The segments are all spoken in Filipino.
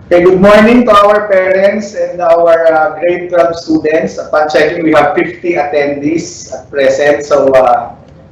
Okay, good morning to our parents and our grade 12 students. Upon checking, we have 50 attendees at present. So,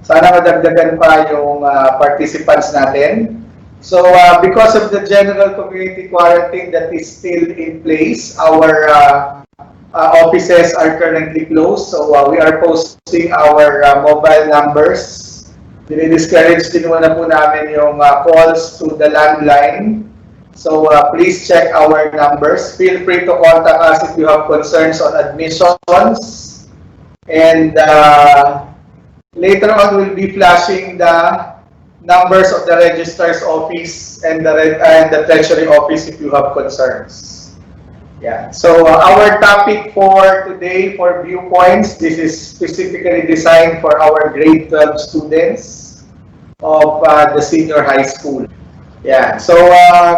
sana madagdagan pa yung participants natin. So, because of the general community quarantine that is still in place, our offices are currently closed. So, we are posting our mobile numbers. Dinidiscourage din muna po namin yung calls to the landline. So please check our numbers. Feel free to contact us if you have concerns on admissions. And later on, we'll be flashing the numbers of the registrar's office and the treasury office if you have concerns. Yeah. So our topic for today for Viewpoints, this is specifically designed for our grade 12 students of the senior high school. Yeah, so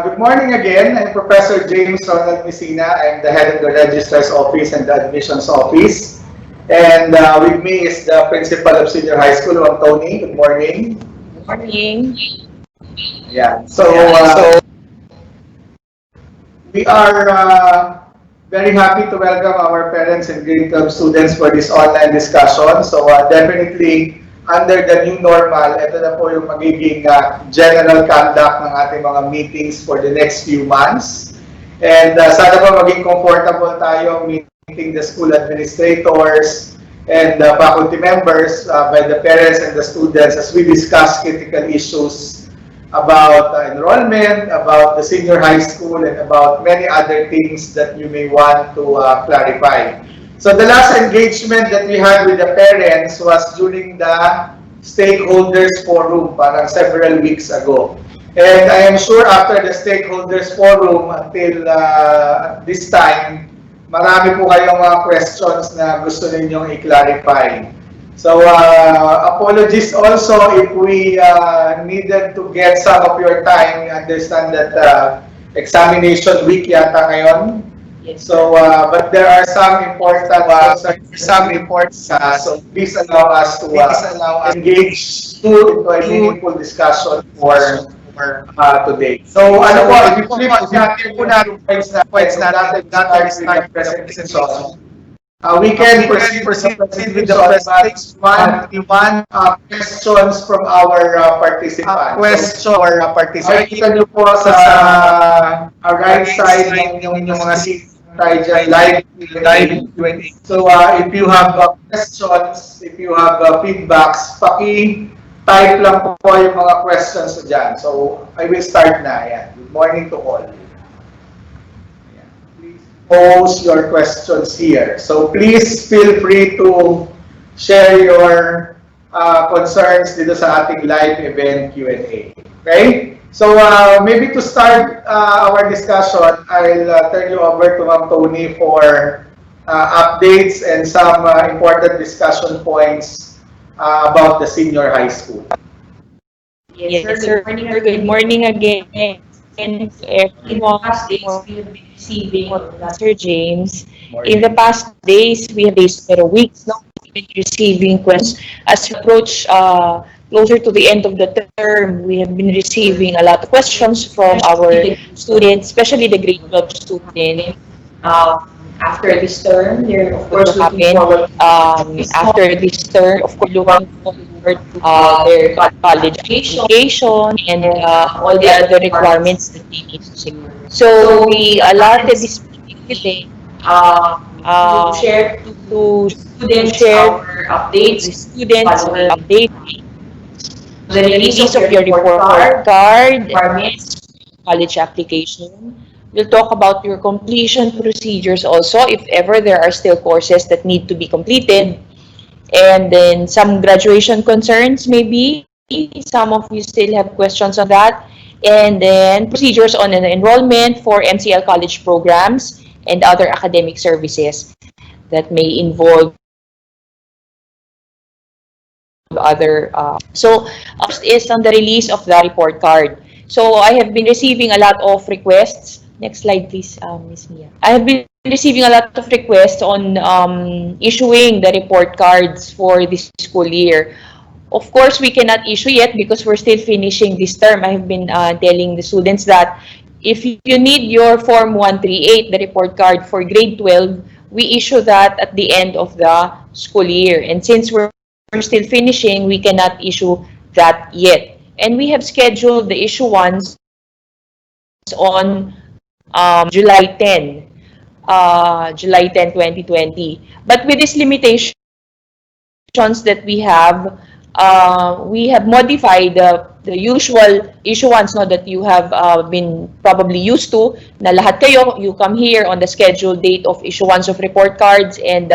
good morning again. I'm Professor James Ronald Messina. I'm the head of the Registrar's Office and the Admissions Office. And with me is the principal of senior high school, Tony. Good morning. Good morning. Yeah, so we are very happy to welcome our parents and grade 12 students for this online discussion. So definitely, under the new normal, ito na po yung magiging general conduct ng ating mga meetings for the next few months. And sana po maging comfortable tayo meeting the school administrators and faculty members by the parents and the students as we discuss critical issues about enrollment, about the senior high school, and about many other things that you may want to clarify. So the last engagement that we had with the parents was during the stakeholders forum, parang several weeks ago. And I am sure after the stakeholders forum until this time, marami po kayong mga questions na gusto ninyong i-clarify. So apologies also if we needed to get some of your time. I understand that examination week yata ngayon. So, but there are some important reports. So please allow us to engage into a meaningful discussion for today. So, ano po, if you flip natin po natin points natin start presentation. We can proceed with the presentation. One questions from our participants. Kita nyo po sa right side ng inyong mga seats tayo dyan, live Q&A. So if you have questions, if you have feedbacks, paki-type lang po yung mga questions dyan. So I will start na. Ayan. Good morning to all. Ayan. Please pose your questions here. So please feel free to share your concerns dito sa ating live event Q&A. Okay? So maybe to start our discussion, I'll turn you over to Ma'am Tony for updates and some important discussion points about the senior high school. Yes, sir. Good morning again. And everyone, we have been receiving, Sir James. In the past days, we have days, pero weeks now, we've been receiving questions. As we approach closer to the end of the term, we have been receiving a lot of questions from our students, especially the grade 12 students. After this term, they're of course looking forward. After this term, of course, looking forward their college application and all the other requirements that they need to secure. So we allotted this meeting today to share to students our updates, the release of your report card, requirements, college application. We'll talk about your completion procedures also, if ever there are still courses that need to be completed. And then some graduation concerns, maybe. Some of you still have questions on that. And then procedures on an enrollment for MCL college programs and other academic services that may involve other. So first is on the release of the report card. So I have been receiving a lot of requests. Next slide, please, Ms. Mia. I have been receiving a lot of requests on issuing the report cards for this school year. Of course, we cannot issue yet because we're still finishing this term. I have been telling the students that If you need your Form 138, the report card for grade 12, we issue that at the end of the school year. And since we're still finishing, we cannot issue that yet. And we have scheduled the issuance on July 10, 2020. But with these limitations that we have modified the usual issuance no, that you have been probably used to, na lahat kayo, you come here on the scheduled date of issuance of report cards, and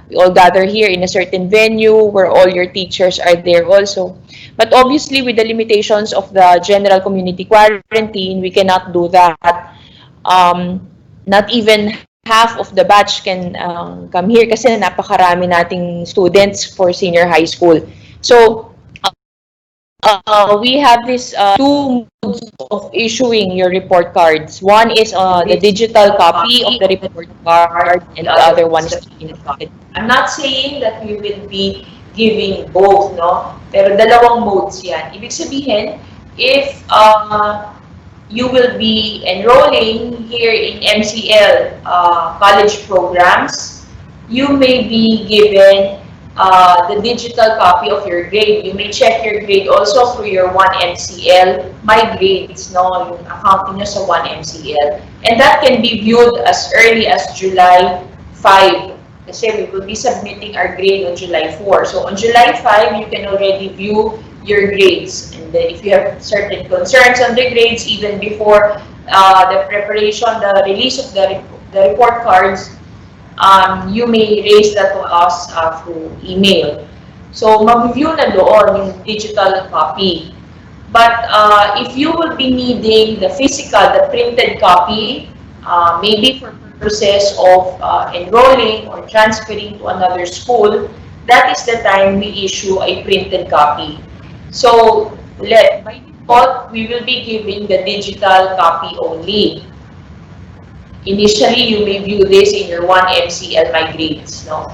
we all gather here in a certain venue where all your teachers are there also. But obviously, with the limitations of the general community quarantine, we cannot do that. Not even half of the batch can come here kasi napakarami nating students for senior high school. So, we have this two modes of issuing your report cards. One is the digital copy of the report card, and the other one is printed. I'm not saying that we will be giving both, no? Pero dalawang modes yan. Ibig sabihin, if you will be enrolling here in MCL college programs, you may be given the digital copy of your grade. You may check your grade also through your 1MCL, My Grades, no? Yung account niyo sa 1MCL. And that can be viewed as early as July 5. Kasi we will be submitting our grade on July 4. So on July 5, you can already view your grades. And then if you have certain concerns on the grades, even before the preparation, the release of the report cards, you may raise that to us through email. So, mag-view na doon yung digital copy. But if you will be needing the physical, the printed copy, maybe for purposes of enrolling or transferring to another school, that is the time we issue a printed copy. So, by default, we will be giving the digital copy only. Initially, you may view this in your 1MCL My Grades, no?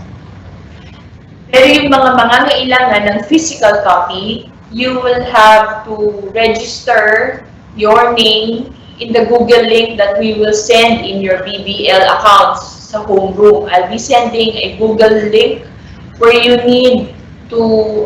Pero yung mga mangangailangan ng physical copy, you will have to register your name in the Google link that we will send in your BBL accounts sa homeroom. I'll be sending a Google link where you need to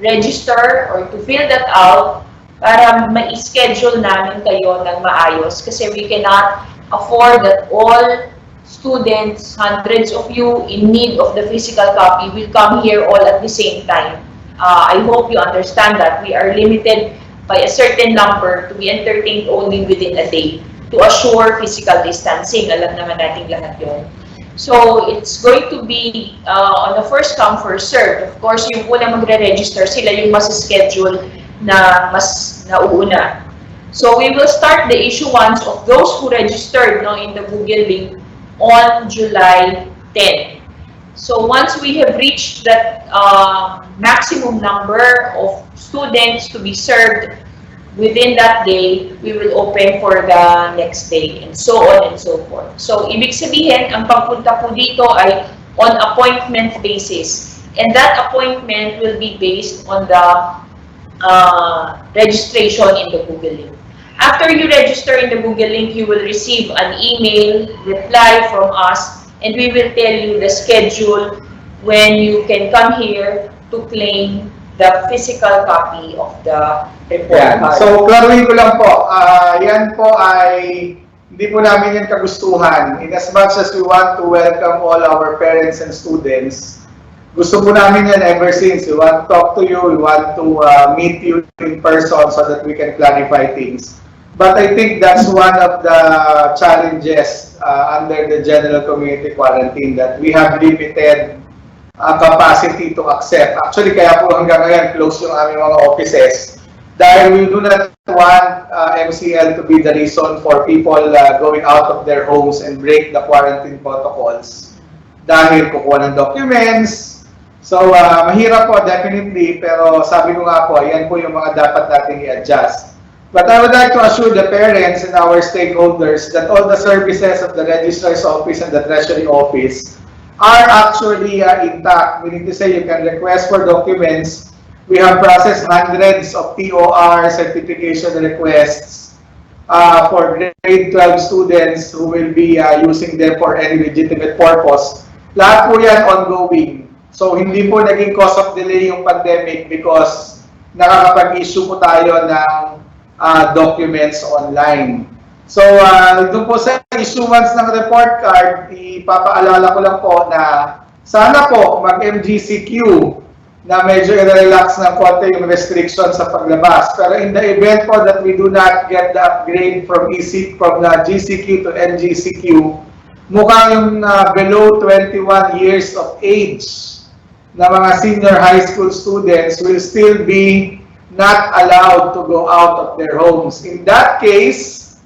register or to fill that out para ma-schedule namin kayo ng maayos kasi we cannot afford that all students, hundreds of you in need of the physical copy will come here all at the same time. I hope you understand that we are limited by a certain number to be entertained only within a day to assure physical distancing. Alam naman natin lahat yun. So, it's going to be on a first come, first served. Of course, yung una magre-register, sila yung mas schedule na mas nauuna. So, we will start the issuance of those who registered in the Google link on July 10. So, once we have reached that maximum number of students to be served within that day, we will open for the next day, and so on and so forth. So, ibig sabihin, ang pagpunta po dito ay on appointment basis. And that appointment will be based on the registration in the Google link. After you register in the Google link, you will receive an email reply from us, and we will tell you the schedule when you can come here to claim the physical copy of the report card. So, klaruhin ko lang po, yan po ay hindi po namin yan kagustuhan. In as much as we want to welcome all our parents and students, gusto po namin yan ever since. We want to talk to you, we want to meet you in person so that we can clarify things. But I think that's one of the challenges under the general community quarantine, that we have limited capacity to accept. Actually, kaya po hanggang ngayon close yung aming mga offices dahil we do not want MCL to be the reason for people going out of their homes and break the quarantine protocols dahil kukuha ng documents. So, mahirap po, definitely, pero sabi ko nga po, yan po yung mga dapat natin i-adjust. But I would like to assure the parents and our stakeholders that all the services of the Registrar's Office and the Treasury Office are actually intact. Meaning to say, you can request for documents. We have processed hundreds of TOR certification requests. for grade 12 students who will be using them for any legitimate purpose. Lahat po yan ongoing. So hindi po naging cause of delay yung pandemic because nakakapag-issue po tayo ng documents online. So doon po sa issuance ng report card, ipapaalala ko lang po na sana po mag-MGCQ na medyo i-relax ng konti yung restriction sa paglabas. Pero in the event po that we do not get the upgrade from the GCQ to MGCQ, mukhang yung below 21 years of age na mga senior high school students will still be not allowed to go out of their homes. In that case,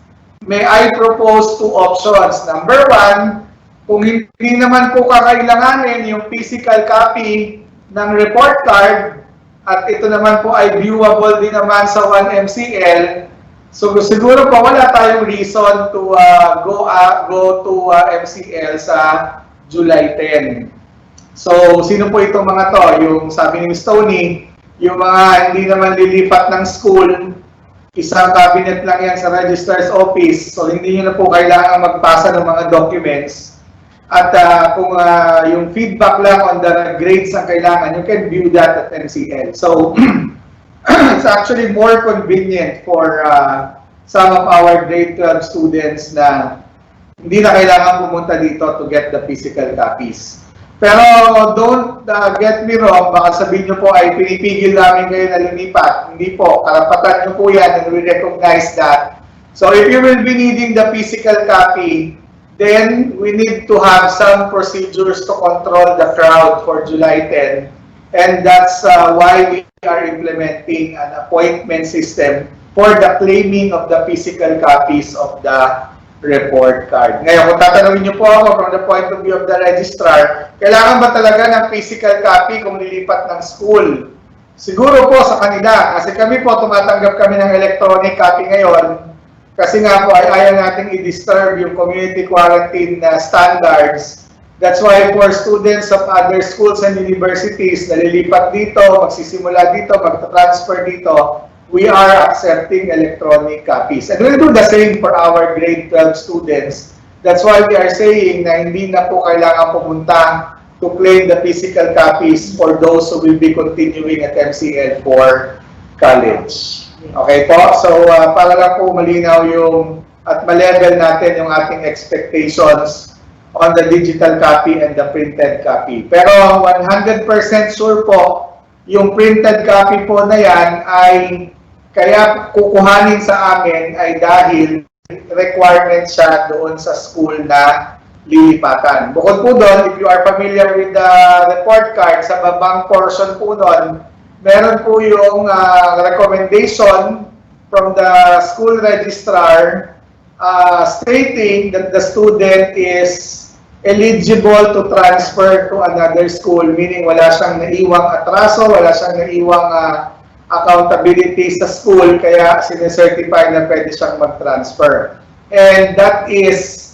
may I propose two options. Number one, kung hindi naman po kakailanganin yung physical copy ng report card, at ito naman po ay viewable din naman sa 1MCL, so siguro po wala tayong reason to go to MCL sa July 10. So, sino po itong mga to? Yung sabi ni Stoney, yung mga hindi naman lilipat ng school, isang cabinet lang yan sa registrar's office, so hindi nyo na po kailangan magpasa ng mga documents. At kung yung feedback lang on the grades ang kailangan, you can view that at MCL. So, it's actually more convenient for some of our grade 12 students na hindi na kailangan pumunta dito to get the physical copies. Pero don't get me wrong, baka sabihin nyo po ay pinipigil namin kayo na lumipat. Hindi po, karapatan nyo po yan and we recognize that. So if you will be needing the physical copy, then we need to have some procedures to control the crowd for July 10. And that's why we are implementing an appointment system for the claiming of the physical copies of the report card. Ngayon, kung tatanungin niyo po ako from the point of view of the registrar, kailangan ba talaga ng physical copy kung lilipat ng school? Siguro po sa kanila, kasi kami po tumatanggap kami ng electronic copy ngayon, kasi nga po ay ayaw natin i-disturb yung community quarantine standards. That's why for students of other schools and universities na lilipat dito, magsisimula dito, magta-transfer dito, we are accepting electronic copies. And we'll do the same for our grade 12 students. That's why we are saying na hindi na po kailangan pumunta to claim the physical copies for those who will be continuing at MCL for college. Okay po? So, para lang po malinaw yung at ma-level natin yung ating expectations on the digital copy and the printed copy. Pero 100% sure po, yung printed copy po na yan ay kaya kukuhanin sa amin ay dahil requirement siya doon sa school na lilipatan. Bukod po doon, if you are familiar with the report card, sa babang portion po doon, meron po yung recommendation from the school registrar stating that the student is eligible to transfer to another school, meaning wala siyang naiwang atraso, wala siyang naiwang accountability sa school, kaya sinecertify na pwede siyang mag-transfer. And that is,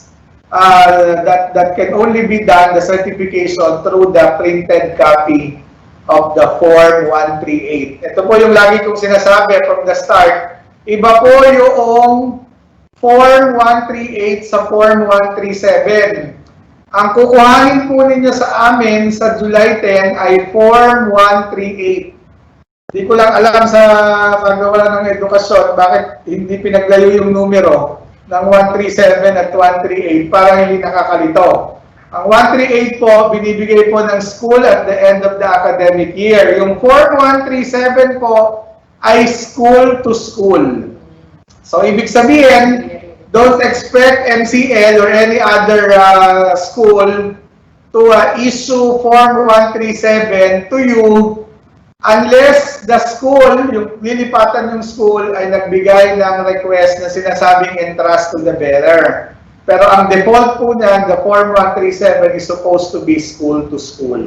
that can only be done, the certification, through the printed copy of the Form 138. Ito po yung lagi kong sinasabi from the start. Iba po yung Form 138 sa Form 137. Ang kukuhanin po ninyo sa amin sa July 10 ay Form 138. Hindi ko lang alam sa paggawa ng edukasyon bakit hindi pinaglayo yung numero ng 137 at 138 para hindi nakakalito. Ang 138 po, binibigay po ng school at the end of the academic year. Yung Form 137 po ay school to school. So, ibig sabihin, don't expect MCL or any other school to issue Form 137 to you unless the school, yung lilipatan yung school, ay nagbigay ng request na sinasabing entrust to the bearer. Pero ang default po niyan, the Form 137 is supposed to be school to school.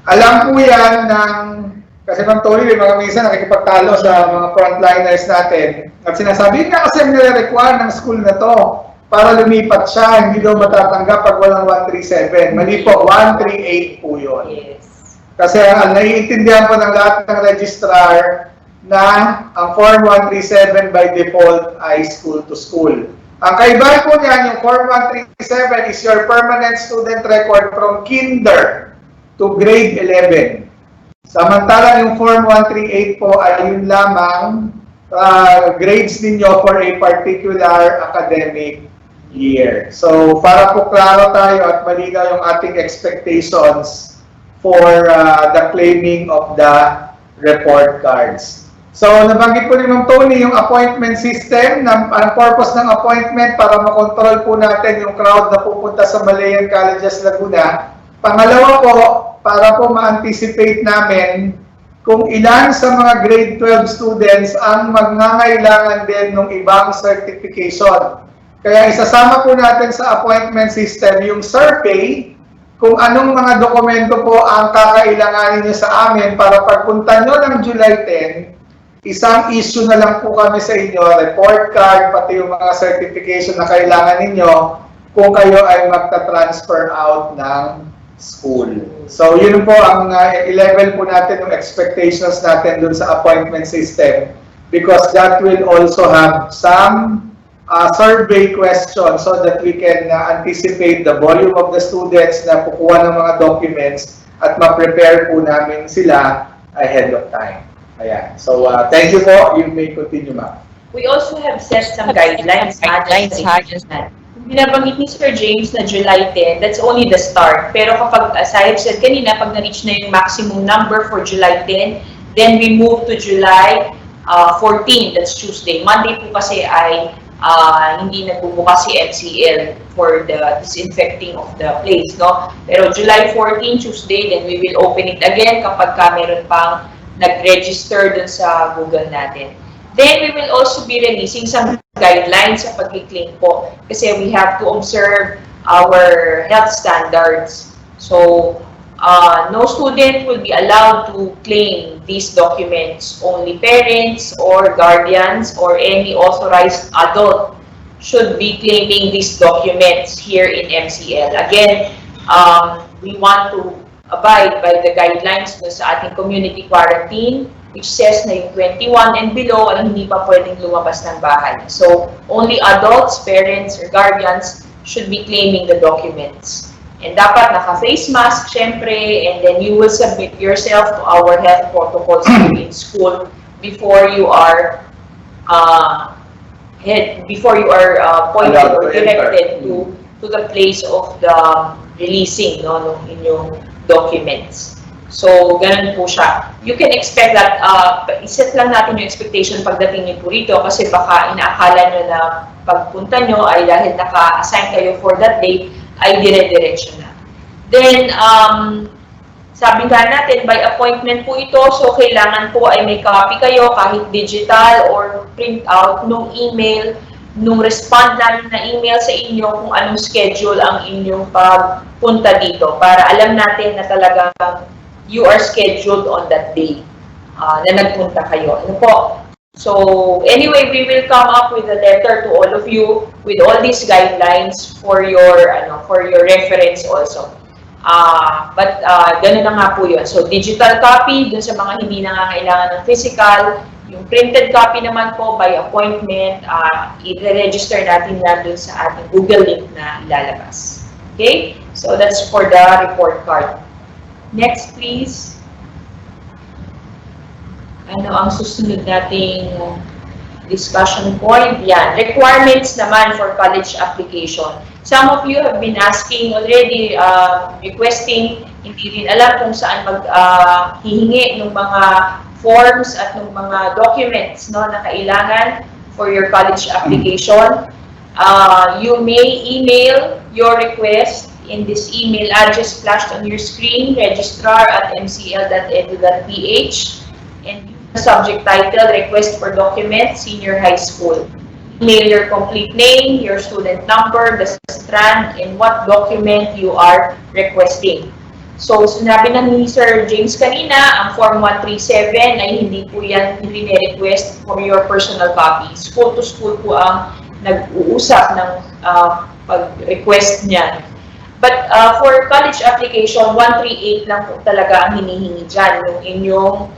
Alam po yan ng, kasi Ma'am Tori, mga minsan nakikipagtalo sa mga frontliners natin. At sinasabi nga kasi nire-require ng school na to para lumipat siya, hindi daw matatanggap pag walang 137. Mali po, 138 po yun. Yes. Kasi ang naiintindihan po ng lahat ng registrar na ang Form 137 by default ay school to school. Ang kaibahan po niyan, yung Form 137 is your permanent student record from kinder to grade 11. Samantalang yung Form 138 po ay yun lamang grades ninyo for a particular academic year. So, para po klaro tayo at malinaw yung ating expectations for the claiming of the report cards. So, nabanggit po ni Ma'am Tony yung appointment system. Ang purpose ng appointment para makontrol po natin yung crowd na pupunta sa Malayan Colleges Laguna. Pangalawa po, para po ma-anticipate namin kung ilan sa mga grade 12 students ang magnangailangan din ng ibang certification. Kaya isasama po natin sa appointment system yung survey kung anong mga dokumento po ang kakailanganin nyo sa amin para pagpunta nyo ng July 10, isang issue na lang po kami sa inyo, report card, pati yung mga certification na kailangan ninyo kung kayo ay magta-transfer out ng school. So, yun po ang i-level po natin yung expectations natin dun sa appointment system because that will also have some survey questions so that we can anticipate the volume of the students na kukuha ng mga documents at ma-prepare po namin sila ahead of time. Ayan. So, thank you po. You may continue, ma'am. We also have set some guidelines. Binabanggit ni Sir James na July 10, that's only the start. Pero kapag, as I have said kanina, pag na-reach na yung maximum number for July 10, then we move to July 14, that's Tuesday. Monday po kasi ay hindi nagbubukas si MCL for the disinfecting of the place, no? Pero July 14, Tuesday, then we will open it again kapag meron pang nag-register dun sa Google natin. Then we will also be releasing some guidelines sa pag-claim po kasi we have to observe our health standards. So, no student will be allowed to claim these documents. Only parents or guardians or any authorized adult should be claiming these documents here in MCL. Again, we want to abide by the guidelines sa ating community quarantine, which says na yung 21 and below ay hindi pa pwedeng lumabas ng bahay. So, only adults, parents, or guardians should be claiming the documents. And dapat naka-face mask, syempre, and then you will submit yourself to our health protocols in school before you are pointed or directed to the place of the releasing ng inyong documents. So, ganun po siya. You can expect that, iset lang natin yung expectation pagdating niyo po rito kasi baka inaakala nyo na pagpunta nyo ay dahil naka-assign kayo for that day, ay dire-diretso na. Then, sabi nga natin, by appointment po ito, so kailangan po ay may copy kayo kahit digital or print out nung email, nung respond namin na email sa inyo kung anong schedule ang inyong pagpunta dito para alam natin na talagang you are scheduled on that day na nagpunta kayo. Ano po? So, anyway, we will come up with a letter to all of you with all these guidelines for your reference also. But ganun na nga po yun. So, digital copy dun sa mga hindi nangangailangan ng physical. Yung printed copy naman po by appointment, i-register natin na dun sa ating Google link na ilalabas. Okay? So, that's for the report card. Next, please. Ano ang susunod nating discussion point? Yan. Requirements naman for college application. Some of you have been asking already, requesting, hindi rin alam kung saan hihingi ng mga forms at ng mga documents na kailangan for your college application. You may email your request in this email address flashed on your screen, registrar@mcl.edu.ph, and the subject title, Request for Documents, Senior High School. Email your complete name, your student number, the strand, and what document you are requesting. So, sinabi na ni Sir James kanina, ang Form 137 ay hindi po yan request for your personal copy. School to school po ang nag-uusap ng pag-request niyan. But for college application, 138 lang po talaga ang hinihingi dyan. Yung inyong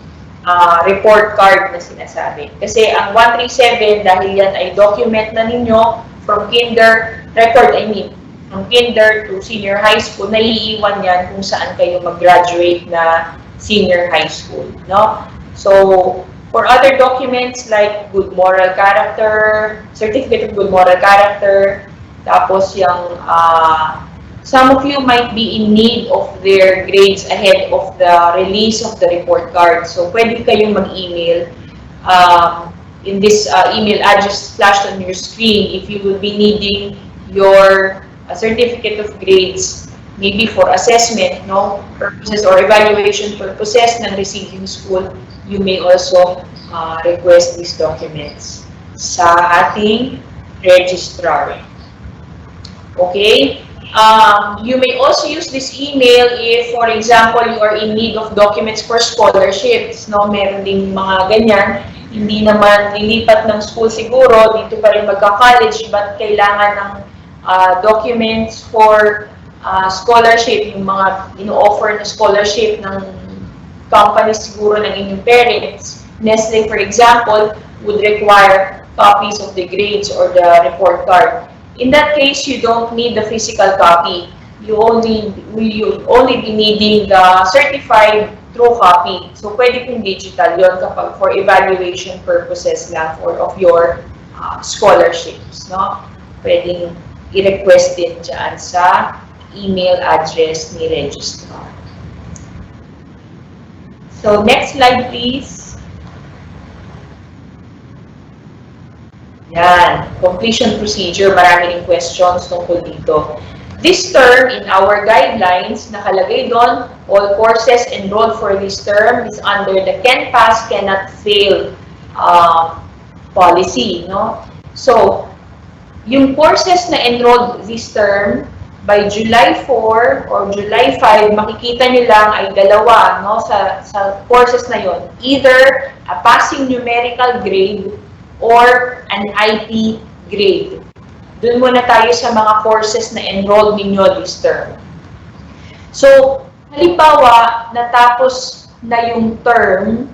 report card na sinasabi. Kasi ang 137, dahil yan ay document na ninyo from kinder, record I mean, from kinder to senior high school, naiiwan yan kung saan kayo mag-graduate na senior high school. No? So, for other documents like good moral character, certificate of good moral character, tapos yung some of you might be in need of their grades ahead of the release of the report card. So, pwede kayong mag-email in this email address flashed on your screen if you will be needing your certificate of grades, maybe for assessment, no, purposes or evaluation purposes ng receiving school. You may also request these documents sa ating registrar. Okay? You may also use this email if, for example, you are in need of documents for scholarships. No? Meron ding mga ganyan. Hindi naman lilipat ng school siguro, dito pa rin magka-college, but kailangan ng documents for scholarship, yung mga ino-offer na scholarship ng company siguro ng inyong parents. Nestle, for example, would require copies of the grades or the report card. In that case, you don't need the physical copy. You only be needing the certified true copy. So, pwede kong digital yon kapag for evaluation purposes lang of your scholarships. No? Pwedeng i-request din dyan sa email address ni registrar. So, next slide please. Yan, completion procedure, marami ring questions tungkol dito. This term, in our guidelines, nakalagay doon, all courses enrolled for this term is under the can pass, cannot fail policy. No? So, yung courses na enrolled this term, by July 4 or July 5, makikita nyo lang ay dalawa no, sa courses na yon. Either a passing numerical grade or an IP grade. Doon muna tayo sa mga courses na enrolled ninyo this term. So, halimbawa, natapos na yung term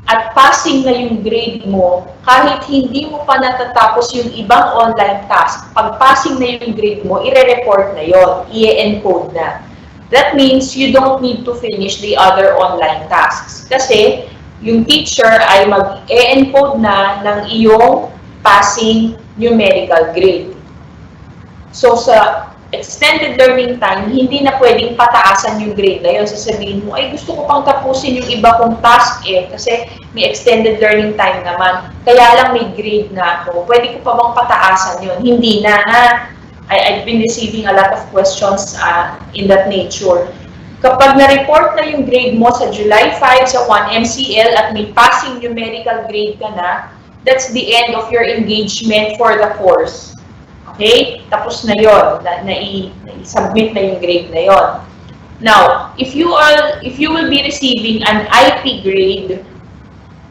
at passing na yung grade mo, kahit hindi mo pa natatapos yung ibang online task, pag passing na yung grade mo, i-report na yon, i-encode na. That means you don't need to finish the other online tasks. Kasi, yung teacher ay mag-e-encode na ng iyong passing numerical grade. So, sa extended learning time, hindi na pwedeng pataasan yung grade na yun. Sasabihin mo, ay gusto ko pang tapusin yung iba kong task kasi may extended learning time naman. Kaya lang may grade na ako. Pwede ko pa bang pataasan yun? Hindi na, ha? I've been receiving a lot of questions in that nature. Kapag na-report na yung grade mo sa July 5 sa 1 MCL at may passing numerical grade ka na, that's the end of your engagement for the course. Okay? Tapos na yun. Na-submit na yung grade na yun. Now, if you will be receiving an IP grade,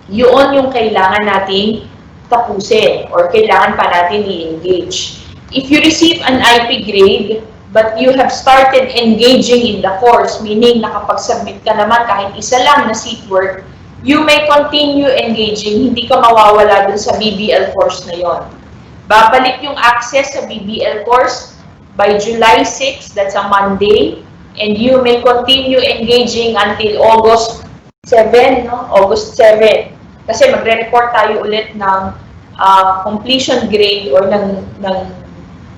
yun yung kailangan nating tapusin or kailangan pa natin i-engage. If you receive an IP grade, but you have started engaging in the course, meaning nakapag-submit ka naman kahit isa lang na seatwork, you may continue engaging, hindi ka mawawala dun sa BBL course na yon. Babalik yung access sa BBL course by July 6, that's a Monday, and you may continue engaging until August 7, no? August 7. Kasi magre-report tayo ulit ng completion grade or ng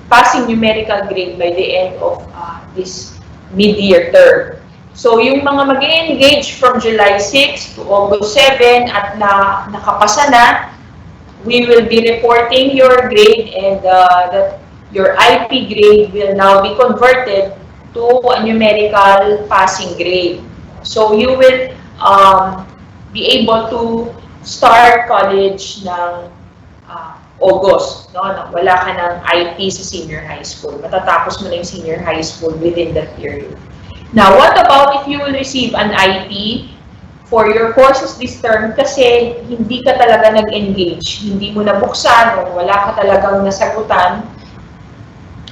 passing numerical grade by the end of this mid-year term. So, yung mga mag-engage from July 6 to August 7 at nakapasa na, we will be reporting your grade and that your IP grade will now be converted to a numerical passing grade. So, you will be able to start college ng August. No? Wala ka ng IP sa senior high school. Matatapos mo na yung senior high school within that period. Now, what about if you will receive an IP for your courses this term kasi hindi ka talaga nag-engage, hindi mo nabuksan o wala ka talagang nasagutan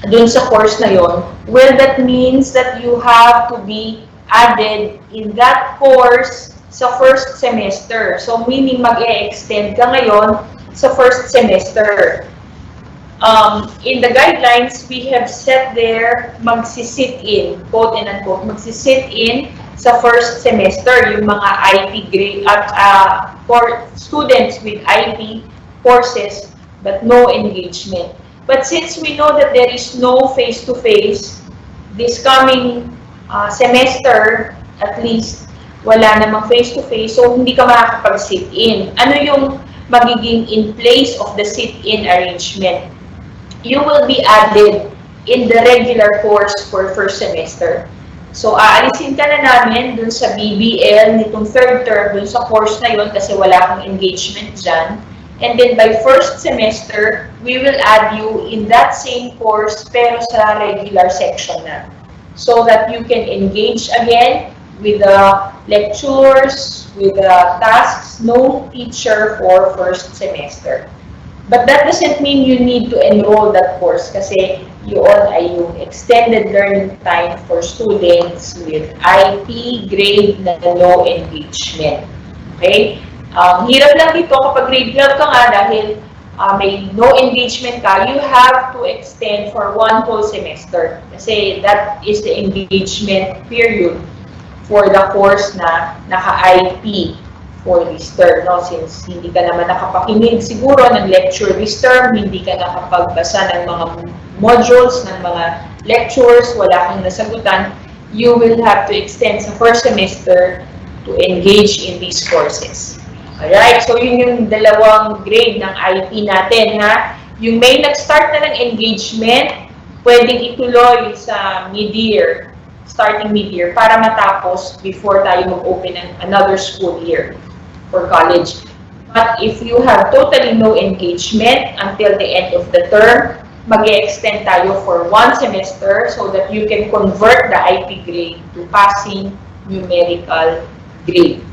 dun sa course na yon? Well, that means that you have to be added in that course sa first semester. So, meaning mag-e-extend ka ngayon sa first semester. In the guidelines, we have set there magsisit in, quote and unquote, magsisit in sa first semester, yung mga IP grade at for students with IP courses, but no engagement. But since we know that there is no face-to-face, this coming semester, at least, wala namang face-to-face, so hindi ka makakapag-sit in. Ano yung magiging in place of the sit-in arrangement? You will be added in the regular course for first semester. So, aalisin ka na namin dun sa BBL nitong third term, dun sa course na yun kasi wala kang engagement dyan. And then by first semester, we will add you in that same course pero sa regular section na. So that you can engage again with the lectures, with the tasks, no teacher for first semester. But that doesn't mean you need to enroll that course kasi yun ay yung extended learning time for students with IP grade na no engagement. Okay? Hirap lang dito kapag grade 12 ka nga dahil may no engagement ka, you have to extend for one whole semester. Kasi that is the engagement period for the course na naka-IP for this term, no? Since hindi ka naman nakapakinig siguro ng lecture this term, hindi ka nakapagbasa ng mga modules, ng mga lectures, wala kang nasagutan, you will have to extend sa first semester to engage in these courses. Alright, so yun yung dalawang grade ng IP natin, ha? Yung may nag-start na ng engagement, pwedeng ituloy sa mid-year, starting mid-year, para matapos before tayo mag-open ng another school year for college. But if you have totally no engagement until the end of the term, mag-extend tayo for one semester so that you can convert the IP grade to passing numerical grade.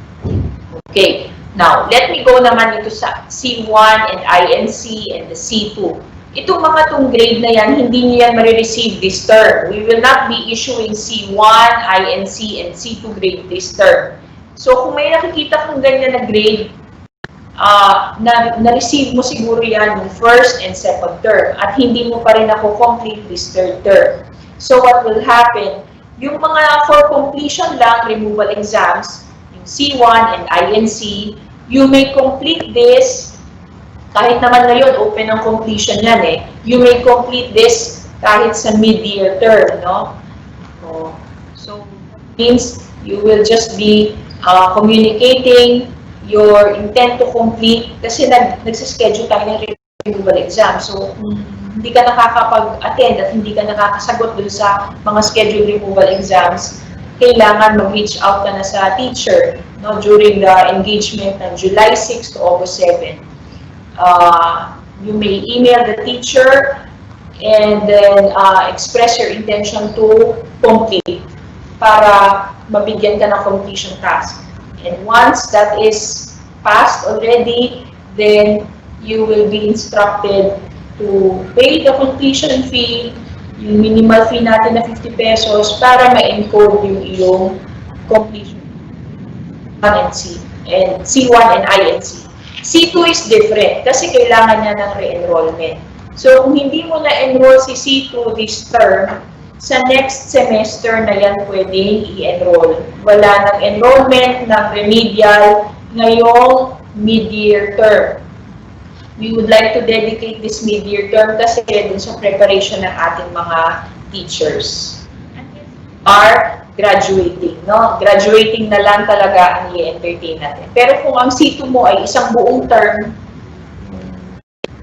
Okay, now let me go naman ito sa C1 and INC and the C2. Itong mga tong grade na yan, hindi niyo yan marireceive this term. We will not be issuing C1, INC, and C2 grade this term. So, kung may nakikita kang ganyan na grade, na-receive mo siguro yan yung first and second term at hindi mo pa rin complete this third term. So, what will happen? Yung mga for completion lang, removal exams, yung C1 and INC, you may complete this, kahit naman ngayon, open ang completion yan eh, you may complete this kahit sa mid-year term, no? So, means you will just be communicating your intent to complete kasi nagsischedule tayo ng removal exam. So, hindi ka nakakapag-attend at hindi ka nakakasagot dun sa mga scheduled removal exams, kailangan mag-reach out ka na sa teacher, no, during the engagement ng July 6 to August 7. You may email the teacher and then express your intention to complete para mabigyan ka ng completion task. And once that is passed already, then you will be instructed to pay the completion fee, yung minimal fee natin na 50 pesos para ma-encode yung iyong completion and C1 and INC. C2 is different kasi kailangan niya ng re-enrollment. So, kung hindi mo na-enroll si C2 this term, sa next semester na yan pwedeng i-enroll. Wala ng enrollment ng remedial ngayong mid-year term. We would like to dedicate this mid-year term kasi dun sa preparation ng ating mga teachers. Are graduating, no? Graduating na lang talaga ang i-entertain natin. Pero kung ang C2 mo ay isang buong term,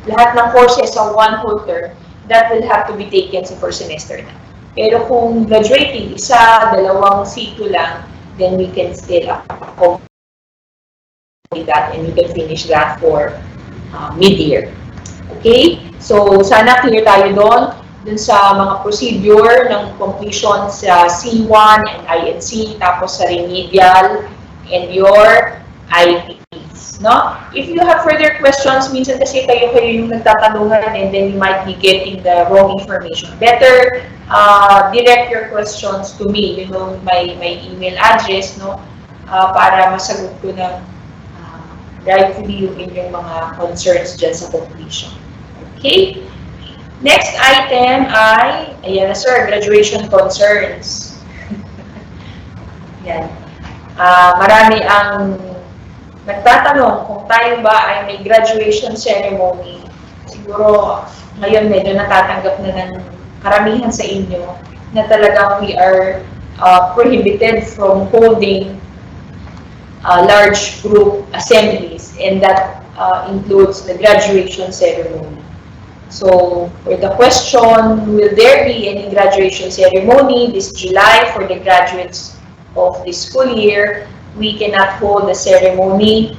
lahat ng courses sa one whole term, that will have to be taken sa first semester na. Pero kung graduating, isa, dalawang C2 lang, then we can still complete that and we can finish that for mid-year. Okay? So, sana clear tayo dun sa mga procedure ng completion sa C1 and INC, tapos sa remedial and your IPs. No? If you have further questions, minsan kasi kayo yung nagtatanungan and then you might be getting the wrong information. Better direct your questions to me. You know, my email address, no? para masagot ko na rightfully yung inyong mga concerns dyan sa completion. Okay? Next item ay, ayan na sir, graduation concerns. Yan. Marami ang nagtatanong kung tayo ba ay may graduation ceremony. Siguro ngayon medyo natatanggap na ng karamihan sa inyo na talagang we are prohibited from holding large group assemblies, and that includes the graduation ceremony. So, for the question, will there be any graduation ceremony this July for the graduates of this school year? We cannot hold the ceremony.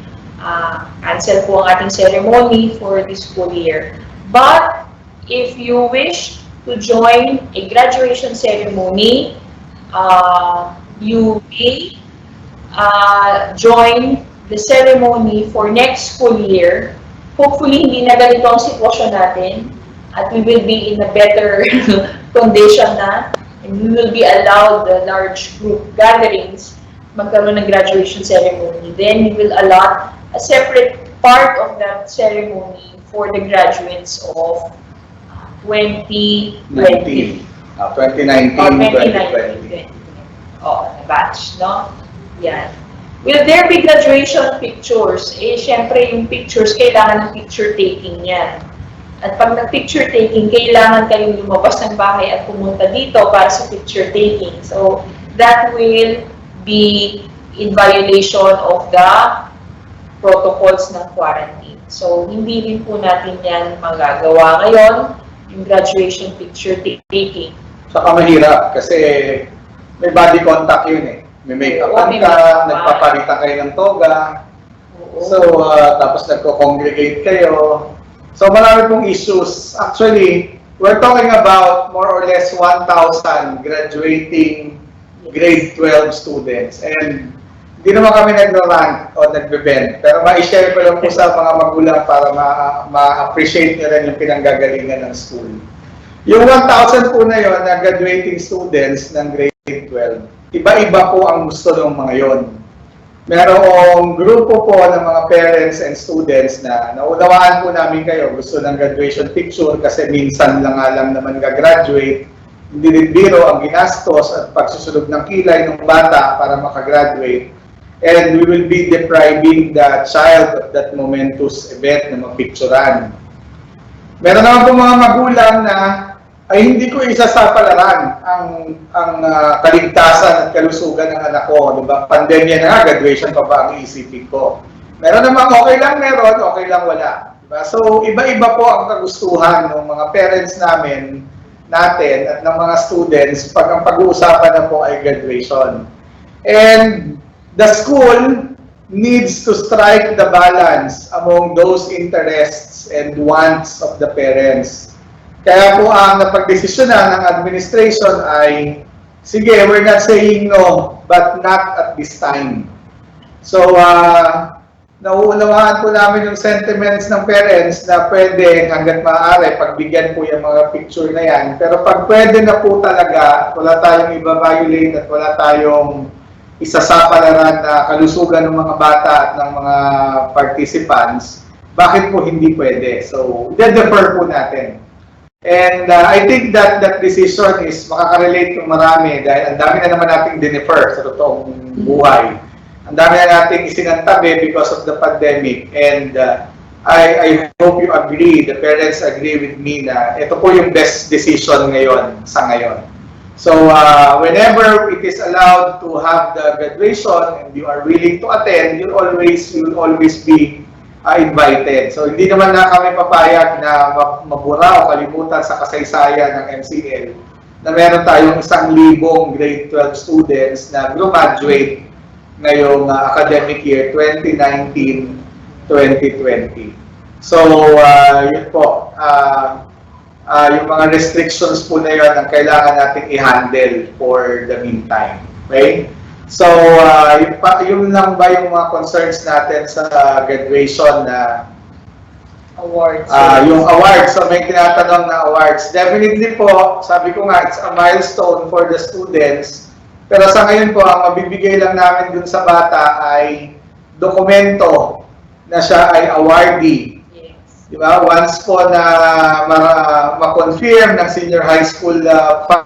Cancel po ang ating ceremony for this school year. But, if you wish to join a graduation ceremony, you may join the ceremony for next school year. Hopefully, hindi na ganito ang sitwasyon natin at we will be in a better condition na, and we will be allowed the large group gatherings, magkaroon ng graduation ceremony. Then, we will allot a separate part of that ceremony for the graduates of 2020. 2019, 2020. Oh, batch, no? Yan. Will there be graduation pictures? Eh, syempre yung pictures, kailangan ng picture taking yan. At pag nag-picture taking, kailangan kayong lumabas ng bahay at pumunta dito para sa picture taking. So, that will be in violation of the protocols ng quarantine. So, hindi rin po natin yan magagawa ngayon, yung graduation picture taking. Saka mahirap kasi may body contact yun eh. May make-upan ka, nagpapalitan kayo ng toga. So, tapos nagko-congregate kayo. So, marami pong issues. Actually, we're talking about more or less 1,000 graduating grade 12 students. And hindi naman kami nag-rant o nagbe-bend. Pero ma-share ko lang po sa mga magulang para ma-appreciate nyo rin yung pinanggagalingan ng school. Yung 1,000 po na yun na graduating students ng grade 12, iba-iba po ang gusto ng mga yon. Merong grupo po ng mga parents and students na naunawaan po namin kayo, gusto ng graduation picture kasi minsan lang nga lang naman gagraduate, hindi rin biro ang ginastos at pagsusunod ng kilay ng bata para makagraduate. And we will be depriving the child of that momentous event na mapicturan. Meron naman po mga magulang na ay hindi ko isasapalaran ang kaligtasan at kalusugan ng anak ko. Diba? Pandemya na nga, graduation pa ba ang iisipin ko? Meron namang okay lang meron, okay lang wala. Diba? So, iba-iba po ang kagustuhan ng mga parents natin at ng mga students pag ang pag-uusapan na po ay graduation. And the school needs to strike the balance among those interests and wants of the parents. Kaya po ang napagdesisyonan ng administration ay, sige, we're not saying no, but not at this time. So, nauunawaan po namin yung sentiments ng parents na pwede hanggat maaari pagbigyan po yung mga picture na yan. Pero pag pwede na po talaga, wala tayong iba-violate at wala tayong isasapalaran na kalusugan ng mga bata at ng mga participants, bakit po hindi pwede? So, de-defer po natin. And I think that that decision is makakarelate ng marami dahil ang dami na naman nating dinefer sa totoong buhay. Ang dami na nating isinantabi because of the pandemic. And I hope you agree, the parents agree with me na ito po yung best decision ngayon sa ngayon. So whenever it is allowed to have the graduation and you are willing to attend, you will always be invited. So hindi naman na kami papayag na mabura o kalimutan sa kasaysayan ng MCL na meron tayong 1,000 grade 12 students na graduate ngayong academic year 2019-2020. So yun po, yung mga restrictions po na yun ang kailangan nating i-handle for the meantime. Okay? So, yun lang ba yung mga concerns natin sa graduation na Awards. yung awards. So, may tinatanong na awards. Definitely po, sabi ko nga, it's a milestone for the students Pero sa ngayon po, ang mabibigay lang namin dun sa bata ay dokumento na siya ay awardee. Yes. Diba? Once po na ma-confirm ng senior high school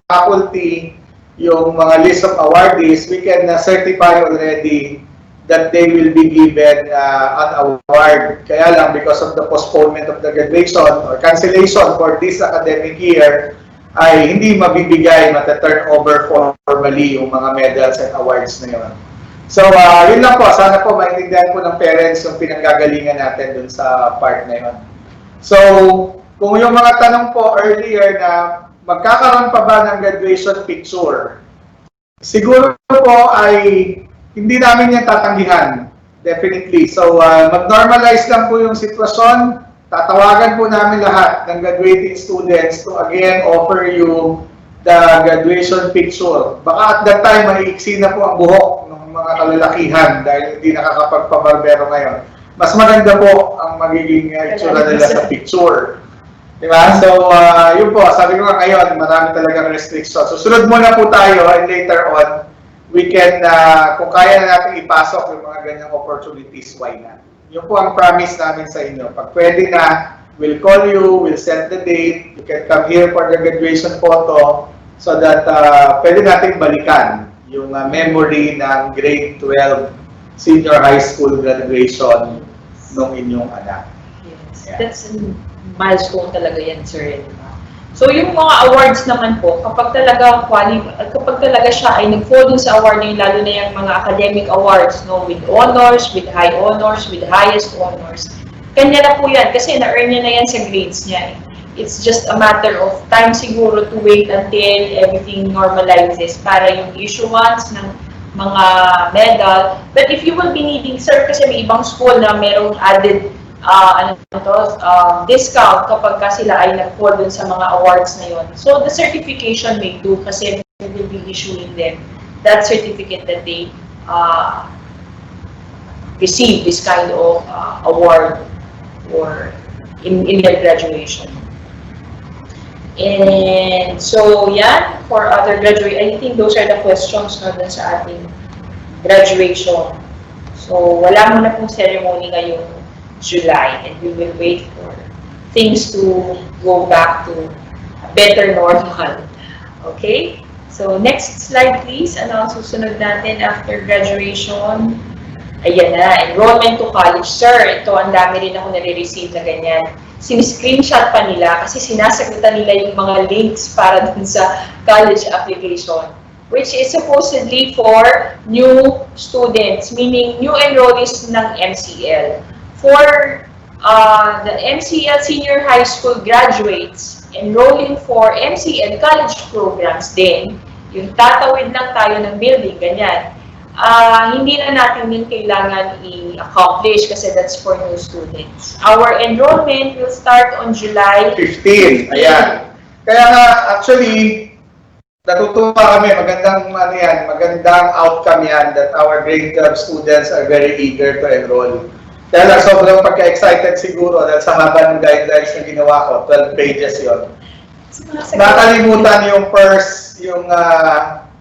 faculty yung mga list of awardees, we can certify already that they will be given an award. Kaya lang, because of the postponement of the graduation or cancellation for this academic year, ay hindi mabibigay, mata-turn over formally yung mga medals and awards na yun. So, yun lang po. Sana po maintindihan po ng parents yung pinanggagalingan natin dun sa part na yun. So, kung yung mga tanong po earlier na magkakaroon pa ba ng graduation picture, siguro po ay hindi namin yan tatanggihan. Definitely. So, mag-normalize lang po yung sitwasyon. Tatawagan po namin lahat ng graduating students to again offer you the graduation picture. Baka at that time, maiiksi na po ang buhok ng mga kalalakihan dahil hindi nakakapagpabarbero ngayon. Mas maganda po ang magiging itsura nila sa picture. Diba? So, yun po, sabi ko nga ngayon, marami talagang restrictions. So, sunod muna po tayo and later on, we can, kung kaya na natin ipasok yung mga ganyang opportunities, why not? Yun po ang promise namin sa inyo. Pag pwede na, we'll call you, we'll set the date, you can come here for the graduation photo so that pwede natin balikan yung memory ng grade 12 senior high school graduation ng inyong anak. Yes. Yeah. That's a milestone talaga yan, sir. So yung mga awards naman po, kapag talaga siya ay nag-fall dun sa award na yun, lalo na yung mga academic awards, no, with honors, with high honors, with highest honors, kanya na po yan kasi na-earn niya na yan sa grades niya. It's just a matter of time siguro to wait until everything normalizes para yung issuance ng mga medal. But if you will be needing, sir, kasi may ibang school na merong added discount kapag sila ay nag-fall dun sa mga awards na yon. So the certification may do kasi we will be issuing them that certificate that they receive this kind of award or in their graduation. And so yeah, for other graduate, I think those are the questions na dun sa ating graduation. So wala muna pong ceremony ngayong July, and we will wait for things to go back to a better normal. Okay? So, next slide please. Ano ang susunod natin after graduation? Ayan na, enrollment to college. Sir, ito ang dami rin ako nare-receive na ganyan. Sin-screenshot pa nila kasi sinasagutan nila yung mga links para dun sa college application, which is supposedly for new students, meaning new enrollees ng MCL. For the MCL senior high school graduates enrolling for MCL college programs din, yung tatawid lang tayo ng building, ganyan. Hindi na natin din kailangan i-accomplish kasi that's for new students. Our enrollment will start on July 15. Ayan. Kaya nga, actually, natutuwa kami, magandang outcome yan that our grade 12 students are very eager to enroll. Kaya lang, sobrang pagka-excited siguro dahil sa haba ng guidelines na ginawa ko, 12 pages yon. Nakalimutan yung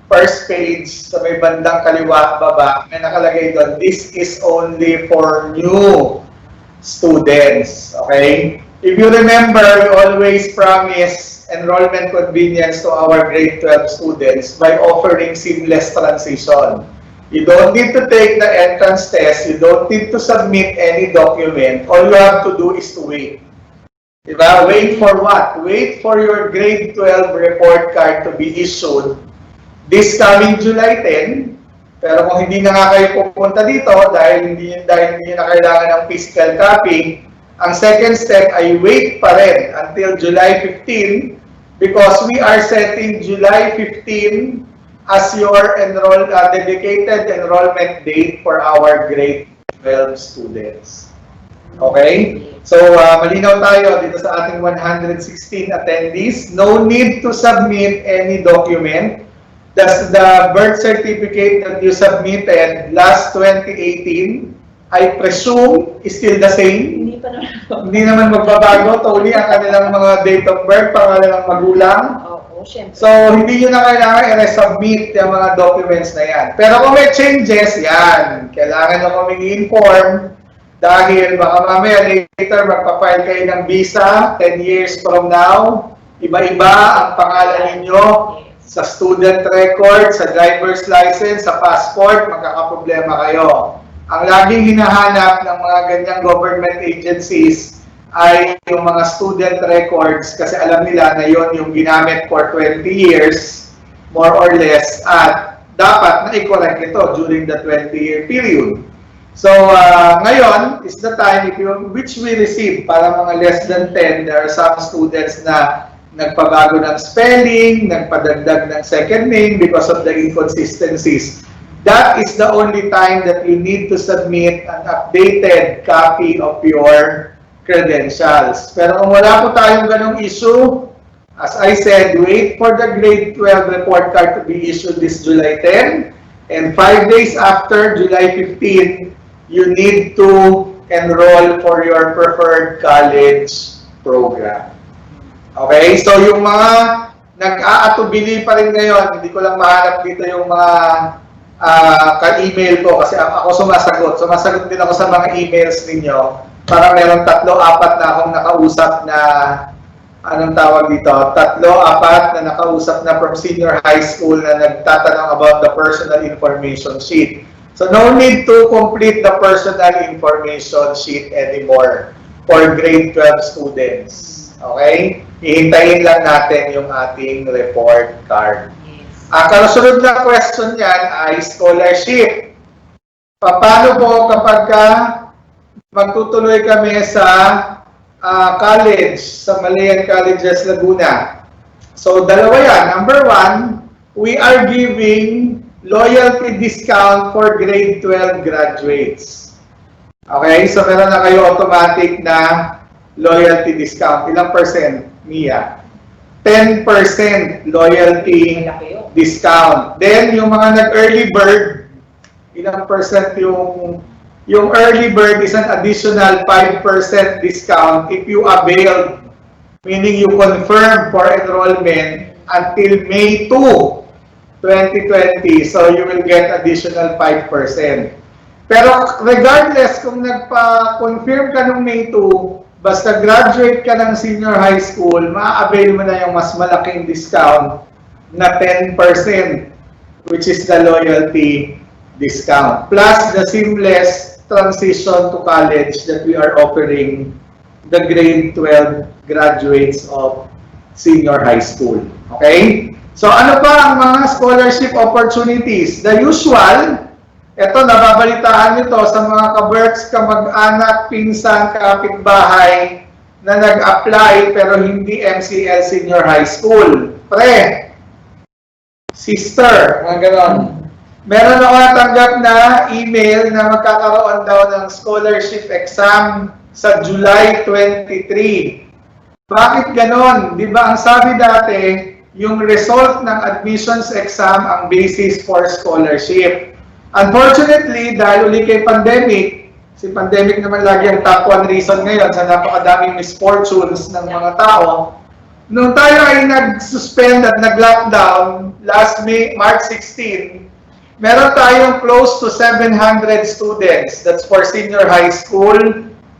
first page sa may bandang kaliwa baba, may nakalagay doon, this is only for new students. Okay? If you remember, we always promise enrollment convenience to our grade 12 students by offering seamless transition. You don't need to take the entrance test. You don't need to submit any document. All you have to do is to wait. Diba? Wait for what? Wait for your grade 12 report card to be issued this coming July 10. Pero kung hindi na nga kayo pupunta dito dahil hindi na kailangan ng physical copy, ang second step ay wait pa rin until July 15 because we are setting July 15 as your dedicated enrollment date for our grade 12 students. Okay? So, malinaw tayo dito sa ating 116 attendees. No need to submit any document. That's the birth certificate that you submitted last 2018, I presume, is still the same. Hindi pa naman. Hindi naman magbabago. Totally ang kanilang mga date of birth, pangalan ng magulang. Oo. syempre. So, hindi nyo na kailangan i-resubmit yung mga documents na yan. Pero kung may changes, yan. Kailangan nyo kaming i-inform dahil baka mamaya later magpa-file kayo ng visa 10 years from now. Iba-iba ang pangalan ninyo sa student record, sa driver's license, sa passport, magkakaproblema kayo. Ang laging hinahanap ng mga ganyang government agencies ay yung mga student records kasi alam nila na yon yung ginamit for 20 years, more or less, at dapat na i-correct ito during the 20-year period. So, ngayon is the time which we receive para mga less than 10, there are some students na nagpabago ng spelling, nagpadagdag ng second name because of the inconsistencies. That is the only time that you need to submit an updated copy of your credentials. Pero kung wala po tayong ganong issue, as I said, wait for the grade 12 report card to be issued this July 10. And 5 days after, July 15, you need to enroll for your preferred college program. Okay? So yung mga nag-aatubili pa rin ngayon, hindi ko lang mahanap dito yung mga ka-email ko kasi ako sumasagot. Sumasagot din ako sa mga emails ninyo. Parang meron 3-4 na akong nakausap na, anong tawag dito? 3-4 na nakausap na from senior high school na nagtatanong about the personal information sheet. So no need to complete the personal information sheet anymore for grade 12 students. Okay? Hihintayin lang natin yung ating report card. Ang kasunod na question yan ay scholarship. Paano po kapag magtutuloy kami sa college, sa Malayan Colleges Laguna? So, dalawa yan. Number 1, we are giving loyalty discount for grade 12 graduates. Okay? So, meron na kayo automatic na loyalty discount. Ilang percent, Mia? 10% loyalty discount. Then, yung mga nag-early bird, ilang percent yung early bird is an additional 5% discount if you availed, meaning you confirm for enrollment until May 2, 2020. So, you will get additional 5%. Pero regardless kung nagpa-confirm ka ng May 2, basta graduate ka ng senior high school, ma-avail mo na yung mas malaking discount na 10%, which is the loyalty discount. Plus the seamless transition to college that we are offering the grade 12 graduates of senior high school. Okay? So ano pa ang mga scholarship opportunities? The usual. Ito, nababalitaan nyo to sa mga ka-works, kamag-anak, pinsan, kapitbahay na nag-apply pero hindi MCL Senior High School. Pre, sister, mga ganon. Meron ako natanggap na email na magkakaroon daw ng scholarship exam sa July 23. Bakit ganon? Di ba ang sabi dati, yung result ng admissions exam ang basis for scholarship. Unfortunately, dahil uli kay pandemic, si pandemic naman lagi ang top 1 reason ngayon sa napakadaming misfortunes ng mga tao. Nung tayo ay nag-suspend at nag-lockdown last March 16, meron tayong close to 700 students. That's for senior high school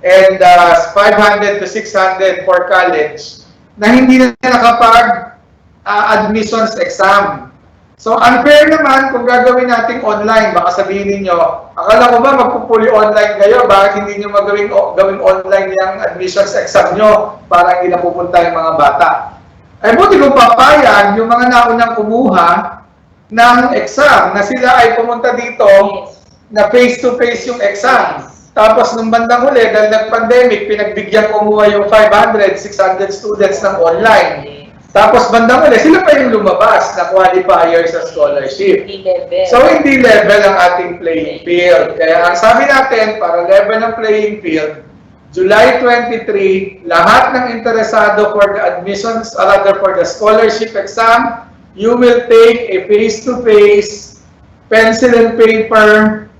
and 500 to 600 for college na hindi na nakapag-admissions exam. So, unfair naman kung gagawin natin online. Baka sabihin ninyo, akala ko ba magpupuli online kayo? Bakit hindi nyo gawin online yung admissions exam nyo para hindi napupunta yung mga bata? Ay buti kung papayag yung mga naunang kumuha ng exam na sila ay pumunta dito na face-to-face yung exam. Tapos nung bandang huli, dahil nag-pandemic, pinagbigyan kumuha yung 500, 600 students ng online. Tapos bandang huli, sila pa yung lumabas na qualifier sa scholarship. So, hindi level ang ating playing field. Kaya ang sabi natin, para level ng playing field, July 23, lahat ng interesado for the admissions, or rather for the scholarship exam, you will take a face-to-face, pencil and paper,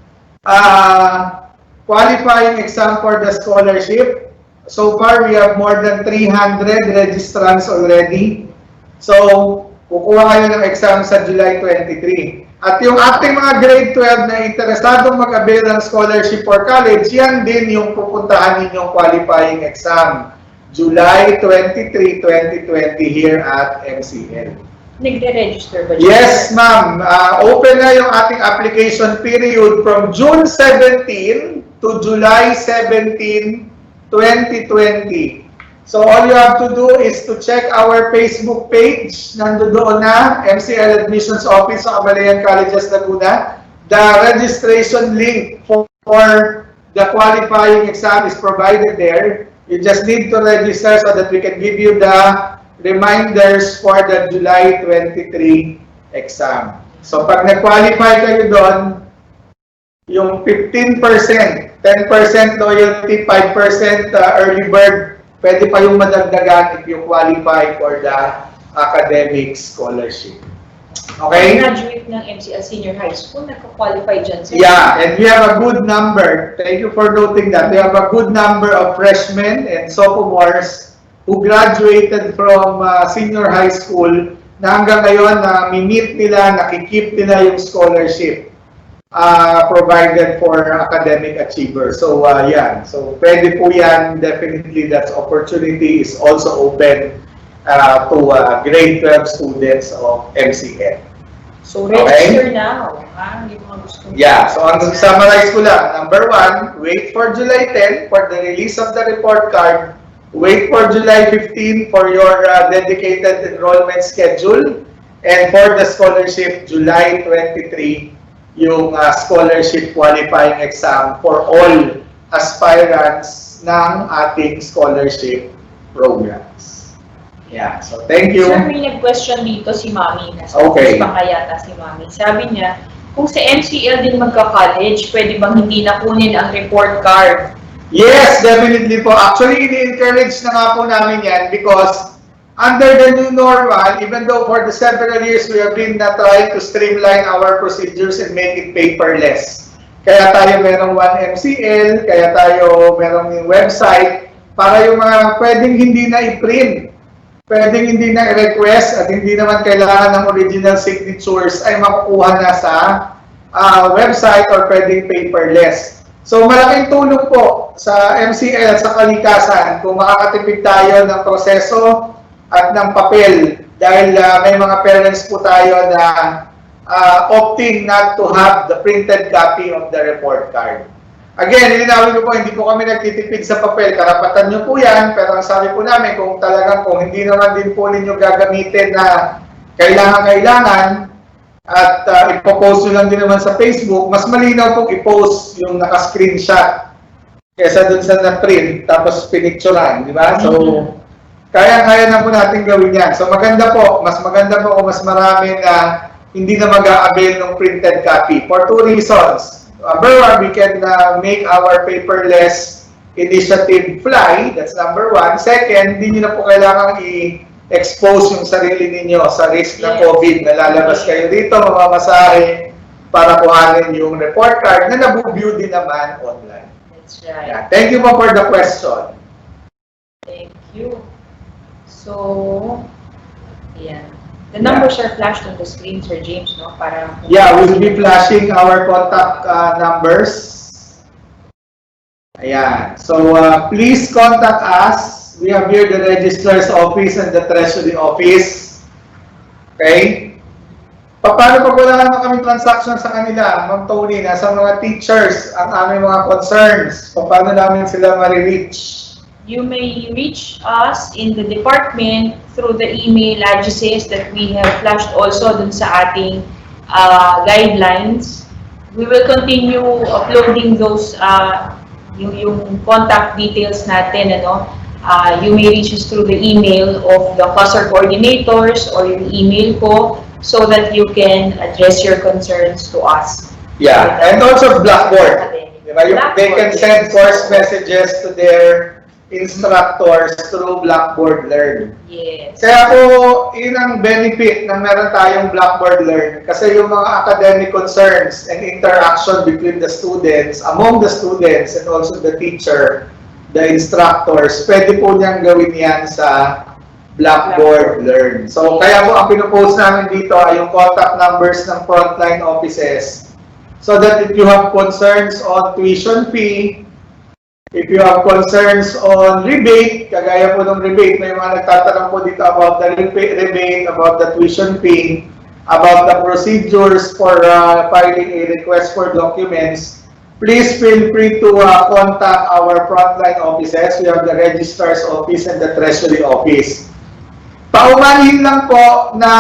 qualifying exam for the scholarship. So far, we have more than 300 registrants already. So, kukuha kayo ng exam sa July 23. At yung ating mga grade 12 na interesadong mag-avail ng scholarship for college, yan din yung pupuntahan ninyong qualifying exam. July 23, 2020 here at MCL. Nagre-register ba? Yes, ma'am. Open na yung ating application period from June 17 to July 17, 2020. So all you have to do is to check our Facebook page. Nandoon na, MCL Admissions Office sa Camalayan Colleges, Laguna. The registration link for the qualifying exam is provided there. You just need to register so that we can give you the reminders for the July 23 exam. So pag nag-qualify kayo doon, yung 15%, 10% loyalty, 5% early bird, pwede pa yung madagdagan if you qualify for the academic scholarship. Okay? Graduate ng MCL Senior High School, nagka-qualify dyan sir. Yeah, and we have a good number. Thank you for noting that. We have a good number of freshmen and sophomores who graduated from senior high school na hanggang ngayon na mi-meet nila, nakikip nila yung scholarship provided for academic achievers. So, yan. So, pwede po yan. Definitely, that opportunity is also open to grade 12 students of MCL. So, register now. Yung mga gusto. Yeah. So, ang summarize ko lang. Number 1, wait for July 10 for the release of the report card. Wait for July 15 for your dedicated enrollment schedule. And for the scholarship, July 23, yung scholarship qualifying exam for all aspirants ng ating scholarship programs. Yeah, so thank you. Sir, may nag-question dito si Mami. Nasa Okay. office pa kaya si Mami. Sabi niya, kung sa MCL din magka-college, pwede bang hindi na kunin ang report card? Yes, definitely po. Actually, ini-encourage na nga po namin yan because under the new normal, even though for the several years we have been trying to streamline our procedures and make it paperless. Kaya tayo merong 1MCL, kaya tayo merong yung website para yung mga pwedeng hindi na i-print, pwedeng hindi na i-request at hindi naman kailangan ng original signatures ay makukuha na sa website or pwedeng paperless. So malaking tulong po sa MCL at sa kalikasan kung makakatipid tayo ng proseso at ng papel dahil may mga parents po tayo na opting not to have the printed copy of the report card. Again, linawin ko po, hindi po kami nagtitipid sa papel. Karapatan nyo po yan, pero ang sabi po namin, kung talagang kung hindi naman din po ninyo gagamitin na kailangan-kailangan, at ipopost nyo lang din naman sa Facebook, mas malinaw pong i-post yung naka-screenshot kesa dun sa na-print, tapos pinicturean, di ba? So, kaya-kaya na po natin gawin yan. So, maganda po, mas maganda po kung mas marami na hindi na mag-a-avail ng printed copy. For 2 reasons. Number 1, we can make our paperless initiative fly. That's number 1. Second, hindi nyo na po kailangan expose yung sarili ninyo sa risk ng COVID. Nalalabas kayo dito, mamamasahe para kuhanin yung report card na nabu-view din naman online. That's right. Yeah. Thank you po for the question. Thank you. So, yeah. The numbers are flashed on the screen, Sir James, no? Para Yeah, we'll be flashing our contact numbers. Ayan. So, please contact us. We have here the Registrar's Office and the Treasury Office. Okay? Paano pag wala naman kami transaction sa kanila, Ma'am Tony, nasa mga teachers ang aming mga concerns? Paano namin sila ma-reach? you may reach us in the department through the email addresses that we have flashed also dun sa ating guidelines. We will continue uploading those yung contact details natin, ano. You may reach us through the email of the cluster coordinators or yung email ko so that you can address your concerns to us. Yeah, and also Blackboard. Diba? They can send course messages to their instructors through Blackboard Learn. Yes. Kaya po, yun ang benefit na meron tayong Blackboard Learn kasi yung mga academic concerns and interaction between the students, among the students and also the teacher, the instructors, pwede po niyang gawin yan sa Blackboard Learn. So kaya po ang pinopost namin dito ay yung contact numbers ng frontline offices so that if you have concerns on tuition fee, if you have concerns on rebate, kagaya po ng rebate, may mga nagtatanong po dito about the rebate, about the tuition fee, about the procedures for filing a request for documents, please feel free to contact our frontline offices. We have the Registrar's Office and the Treasury Office. Paumanhin lang po na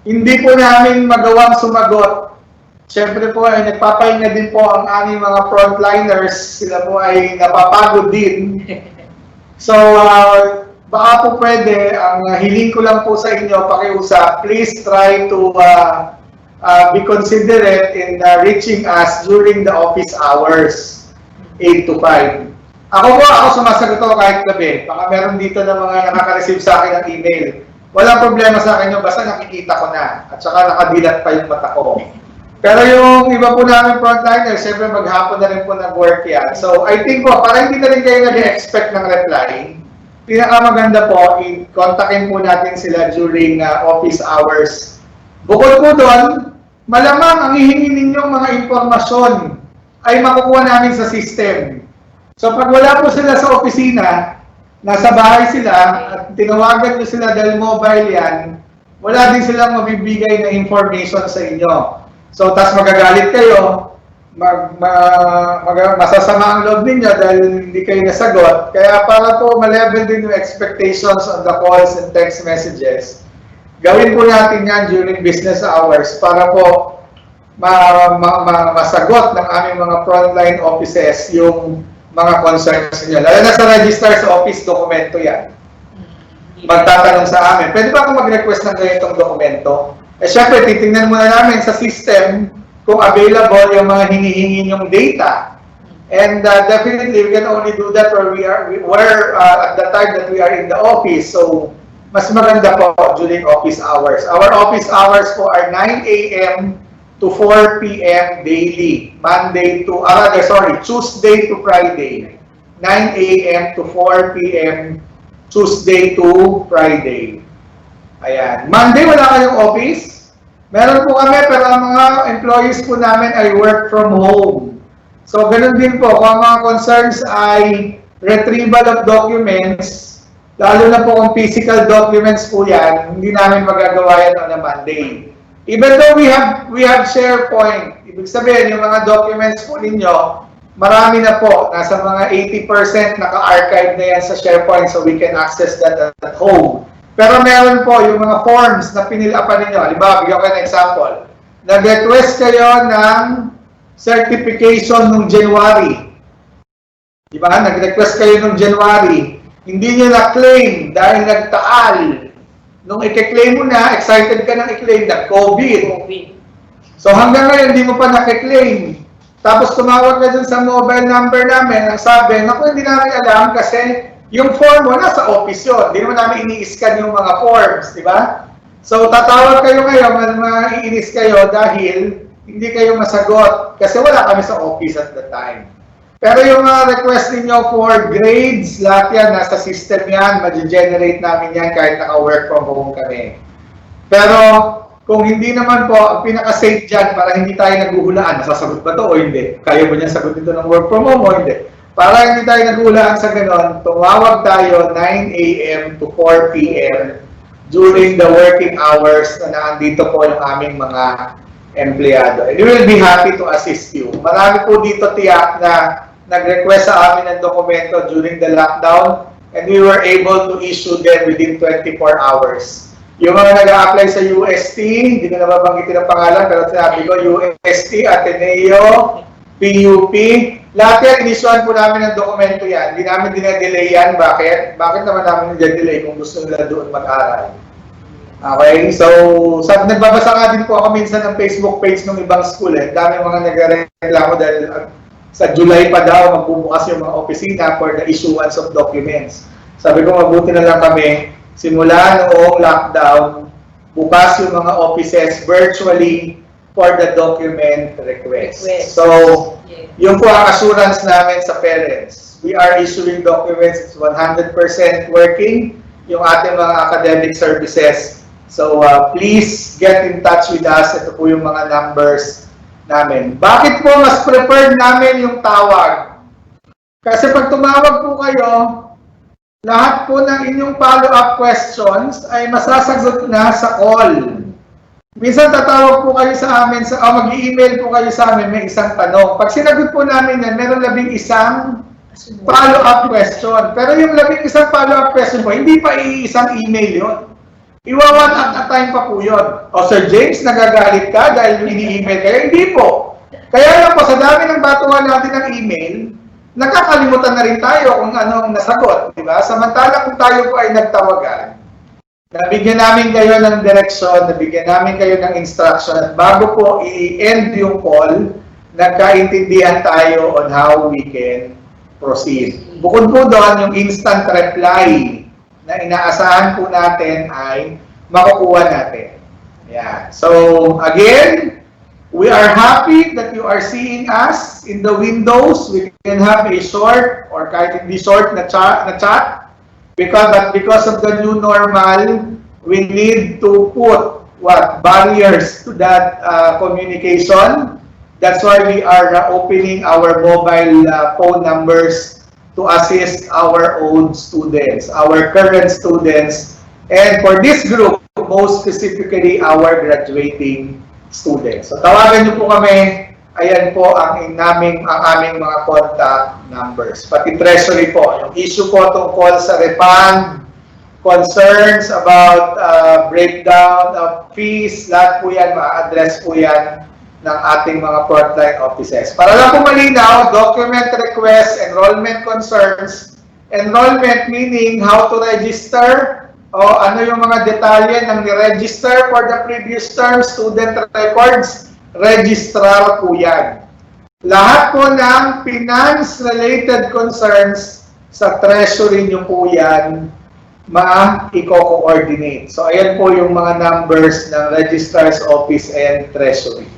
hindi po namin magawang sumagot. Siyempre po ay nagpapahinga din po ang aming mga frontliners. Sila po ay napapagod din. So, baka po pwede, ang hiling ko lang po sa inyo, pakiusap, please try to be considerate in reaching us during the office hours, 8 to 5. Ako sumasagot ako kahit gabi. Baka meron dito na mga nakaka-receive sa akin ng email. Walang problema sa akin yun, basta nakikita ko na. At saka nakadilat pa yung mata ko. Pero yung iba po namin frontliners, siyempre maghapon na rin po nag-work yan. So I think po, para hindi na rin kayo nag-expect ng reply, pinakamaganda po, i-contactin po natin sila during office hours. Bukod po doon, malamang ang hihingi ninyong mga impormasyon ay makukuha namin sa system. So pag wala po sila sa opisina, nasa bahay sila at tinawagan nyo sila dahil mobile yan, wala din silang mabibigay na information sa inyo. So tas magagalit kayo, masasama ang loob ninyo dahil hindi kayo nasagot. Kaya para po ma-level din yung expectations on the calls and text messages, gawin po natin yan during business hours para po masagot ng aming mga frontline offices yung mga concerns niyo. Lalo na sa registrar's office, dokumento yan. Magtatanong sa amin, pwede ba akong mag-request ng ganitong dokumento? Eh syempre, titingnan muna namin sa system kung available yung mga hinihingi yung data. And definitely, we can only do that where at the time that we are in the office. So, mas maganda po during office hours. Our office hours po are 9 a.m. to 4 p.m. daily. Tuesday to Friday. 9 a.m. to 4 p.m. Tuesday to Friday. Ayan. Monday, wala kayong office? Meron po kami, pero ang mga employees po namin ay work from home. So, ganun din po. Kung ang mga concerns ay retrieval of documents, lalo na po kung physical documents po yan, hindi namin magagawa yan on a Monday. Even though we have SharePoint, ibig sabihin, yung mga documents po ninyo, marami na po. Nasa mga 80% naka-archive na yan sa SharePoint so we can access that at home. Pero meron po yung mga forms na pinilapan ninyo. Halimbawa, bigyan ko ng example. Nag-request kayo ng certification noong January. Diba? Nag-request kayo noong January. Hindi nyo na-claim dahil nagtaal. Nung i-claim mo na, excited ka nang i-claim, nag-COVID. So hanggang ngayon, hindi mo pa na-claim. Tapos tumawag ka dun sa mobile number namin, ang sabi, naku, hindi namin alam kasi yung form mo nasa office yun. Hindi naman namin ini-scan yung mga forms, di ba? So tatawag kayo ngayon, maiinis kayo dahil hindi kayo masagot kasi wala kami sa office at the time. Pero yung request niyo for grades, lahat yan, nasa system yan, ma-generate namin yan kahit naka-work from home kami. Pero kung hindi naman po, ang pinaka-safe dyan para hindi tayo naguhulaan, masasagot ba to o hindi? Kaya mo niya sagutin ito ng work from home o hindi? Para hindi tayo naguhulaan sa ganon, tumawag tayo 9 a.m. to 4 p.m. during the working hours na nandito po yung aming mga empleyado. And we will be happy to assist you. Marami po dito tiyak na nag-request sa amin ng dokumento during the lockdown and we were able to issue them within 24 hours. Yung mga nag-a-apply sa UST, hindi ko na mabanggitin ang pangalan, pero sinabi ko, UST, Ateneo, PUP, lahat yan, inissuean po namin ng dokumento yan. Hindi namin dinadelay yan. Bakit? Bakit naman namin dinadelay kung gusto nila doon mag-aral? Okay, so nagbabasa nga din po ako minsan ng Facebook page ng ibang school. Dami mga nagre-reklamo dahil sa July pa daw magbubukas yung mga opisina for the issuance of documents. Sabi ko, mabuti na lang kami, simula noong lockdown, bukas yung mga offices virtually for the document request. So, yung po ang assurance namin sa parents. We are issuing documents, it's 100% working. yung ating mga academic services. So, please get in touch with us. Ito po yung mga numbers namin. Bakit po mas preferred namin yung tawag? Kasi pag tumawag po kayo, lahat po ng inyong follow-up questions ay masasagot na sa call. Minsan tatawag po kayo sa amin, mag-i-email po kayo sa amin, may isang tanong. Pag sinagot po namin yan, meron 11 follow-up question. Pero yung 11 follow-up question po, hindi pa isang email yun. Iwa-one at a time pa po yun. O Sir James, nagagalit ka dahil ini-email kayo? Hindi po. Kaya lang po, sa dami ng batuhan natin ng email, nakakalimutan na rin tayo kung anong nasagot. Diba? Samantala kung tayo po ay nagtawagan, nabigyan namin kayo ng direksyon, nabigyan namin kayo ng instruction, at bago po i-end yung call, nagkaintindihan tayo on how we can proceed. Bukod po doon, yung instant reply na inaasahan po natin ay makukuha natin. Yeah. So, again, we are happy that you are seeing us in the windows. We can have a short or kahit hindi short na chat. Because of the new normal, we need to put barriers to that communication. That's why we are opening our mobile phone numbers to assist our own students, our current students, and for this group, most specifically our graduating students. So tawagan niyo po kami. Ayan po ang aming mga contact numbers. Pati treasury po. Yung issue po tungkol sa refund, concerns about breakdown of fees, lahat po yan, ma-address po yan ng ating mga frontline offices. Para lang po malinaw, document requests, enrollment concerns, enrollment meaning how to register, o ano yung mga detalye ng ni-register for the previous term, student records, registrar po yan. Lahat po ng finance-related concerns sa treasury nyo po yan ma-i-coordinate. So, ayan po yung mga numbers ng registrar's office and treasury.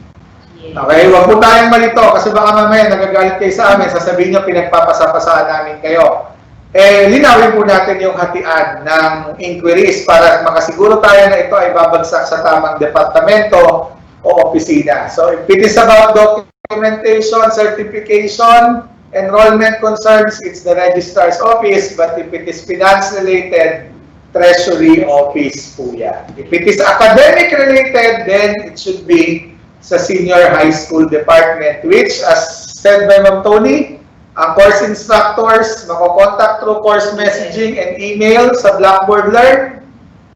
Okay, huwag po tayong malito kasi baka mamaya nagagalit kayo sa amin, sasabihin nyo pinagpapasa-pasaan namin kayo. Linawin po natin yung hatian ng inquiries para makasiguro tayo na ito ay babagsak sa tamang departamento o opisina. So, if it is about documentation, certification, enrollment concerns, it's the registrar's office. But if it is finance-related, treasury office po yan. If it is academic-related, then it should be sa senior high school department, which, as said by Ma'am Tony, ang course instructors, makokontakt through course messaging and email sa Blackboard Learn.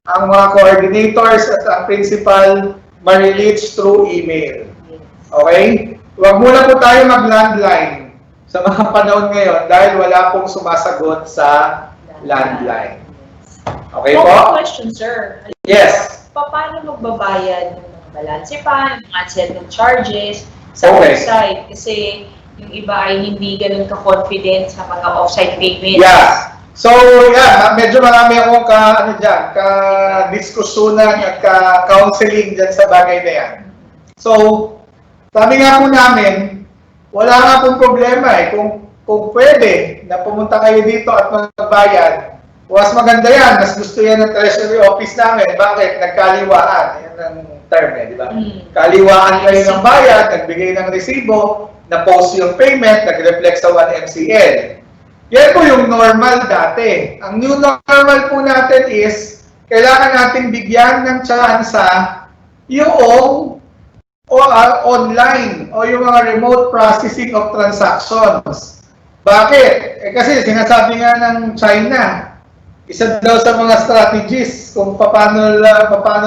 Ang mga coordinators at ang principal ma-reach through email. Okay? Huwag muna po tayo mag-landline sa mga panahon ngayon dahil wala pong sumasagot sa landline. Okay po? Question, sir. Yes. Paano magbabayad ng mga balance pa, yung mga settled charges sa website? Kasi yung iba ay hindi ganun ka-confident sa mga off-site payments. Yeah. So, yeah, medyo marami akong ka-diskusyunan at ka-counseling dyan sa bagay na yan. So, sabi nga po namin, wala nga pong problema kung pwede na pumunta kayo dito at magbayad. Mas maganda yan, mas gusto yan ng treasury office namin. Bakit? Nagkaliwaan. Yan ang term di ba? Kaliwaan kayo ng bayad, nagbigay ng resibo, na-post yung payment, nag-reflect sa 1 MCL. Yan po yung normal dati. Ang new normal po natin is, kailangan natin bigyan ng tsansa yung online o yung mga remote processing of transactions. Bakit? Kasi sinasabi nga ng China, isa daw sa mga strategies kung paano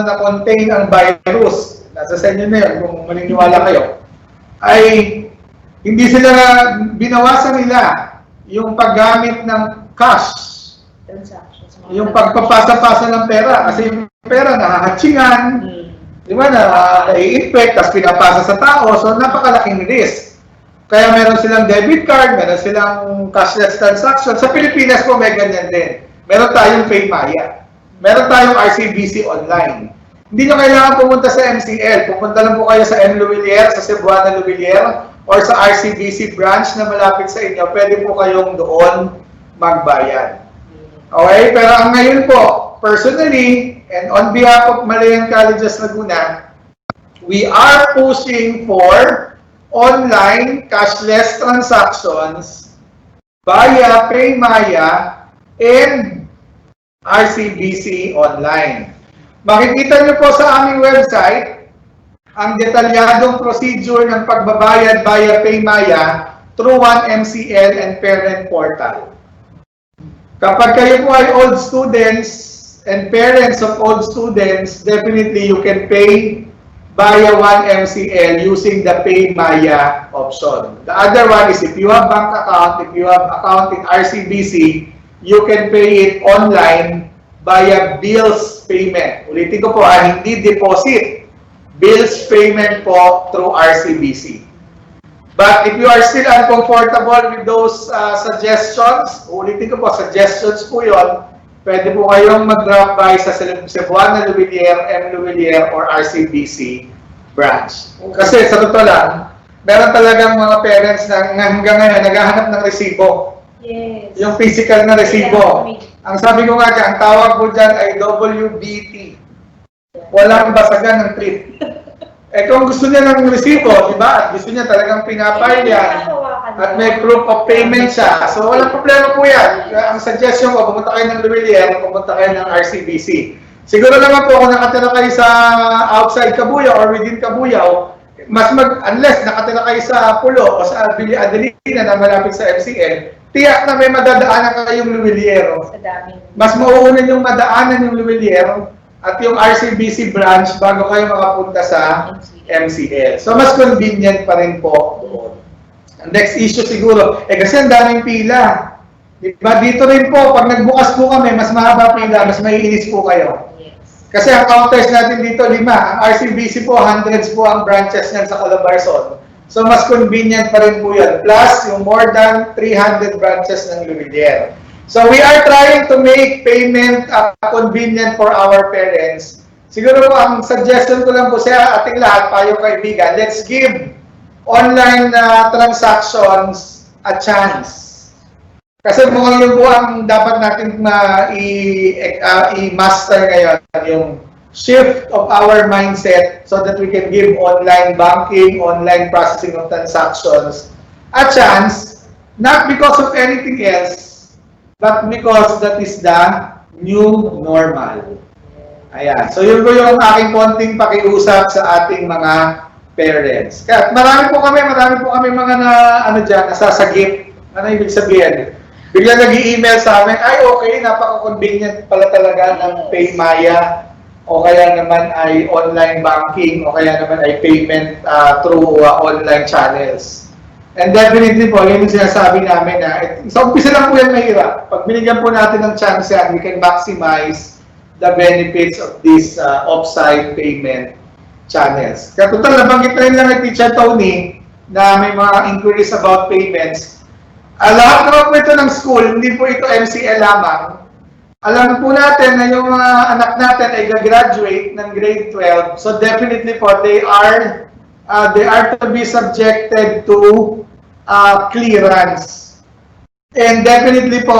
na-contain ang virus, nasa sa inyo na yun kung maniniwala kayo, ay hindi sila binawasan nila yung paggamit ng cash, yung pagpapasa-pasa ng pera, kasi yung pera nahahatsingan, di ba, na-i-infect, tapos pinapasa sa tao, so napakalaking risk. Kaya meron silang debit card, meron silang cashless transaction. Sa Pilipinas po may ganyan din. Meron tayong PayMaya. Meron tayong RCBC online. Hindi nyo kailangan pumunta sa MCL. Pupunta lang po kayo sa M. Luwilier, sa Cebuana Luwilier, or sa RCBC branch na malapit sa inyo. Pwede po kayong doon magbayad. Okay, pero ang ngayon po, personally, and on behalf of Malayan Colleges Laguna, we are pushing for online cashless transactions via PayMaya and RCBC online. Makikita niyo po sa aming website ang detalyadong procedure ng pagbabayad via PayMaya through one MCL and parent portal. Kapag kayo po ay old students and parents of old students, definitely you can pay via one MCL using the PayMaya option. The other one is if you have bank account, if you have account in RCBC, you can pay it online via bills payment. Ulitin ko po, hindi deposit. Bills payment po through RCBC. But if you are still uncomfortable with those suggestions, ulitin ko po, suggestions po yun, pwede po kayong mag-drop by sa Cebuana Luwilier, M. Luwilier, or RCBC branch. Kasi sa totoo lang, meron talagang mga parents na hanggang ngayon naghahanap ng resibo. Yes. Yung physical na resibo. Ang sabi ko nga dyan, ang tawag po dyan ay WBT. Walang basagan ng trip. Eh kung gusto niya ng resibo, di ba? At gusto niya talagang pinapay yan. At may proof of payment siya. So walang problema po yan. Ang suggestion ko, pumunta kayo ng Luwilier, pumunta kayo ng RCBC. Siguro naman po kung nakatira kayo sa outside Cabuyao or within Cabuyao, unless nakatira kayo sa Pulo o sa Adelina na malapit sa MCL, tiyak na may madadaanan kayong Luwilier. Mas mauunan yung madaanan yung Luwilier at yung RCBC branch bago kayo makapunta sa MCL. So, mas convenient pa rin po doon. Ang next issue siguro, kasi ang daming pila. Diba? Dito rin po, pag nagbukas po kami, mas mahaba pila, mas maiinis po kayo. Kasi ang counters natin dito, 5. Ang RCBC po, hundreds po ang branches niyan sa Calabarzon. So, mas convenient pa rin po yan. Plus, yung more than 300 branches ng Luwilier. So we are trying to make payment convenient for our parents. Siguro po ang suggestion ko lang po sa ating lahat, payo kaibigan, let's give online transactions a chance. Kasi mukhang yun po ang dapat natin i-master ngayon, yung shift of our mindset so that we can give online banking, online processing of transactions a chance, not because of anything else, but because that is the new normal. Ayan. So yun po yung aking konting pakiusap sa ating mga parents. Kaya marami po kami mga nasasagip. Ano ibig sabihin? Bigla nag-i-email sa amin, ay okay, napaka-convenient pala talaga ng PayMaya, o kaya naman ay online banking, o kaya naman ay payment through online channels. And definitely po, yun yung sinasabi namin na sa umpisa lang po yan mahirap. Pag binigyan po natin ng chance yan, we can maximize the benefits of these off-site payment channels. Kaya total, nabanggit na rin lang ni Teacher Tony na may mga inquiries about payments. Lahat naman po ito ng school, hindi po ito MCL lamang. Alam po natin na yung mga anak natin ay gagraduate ng grade 12. So definitely po, they are to be subjected to clearance. And definitely po,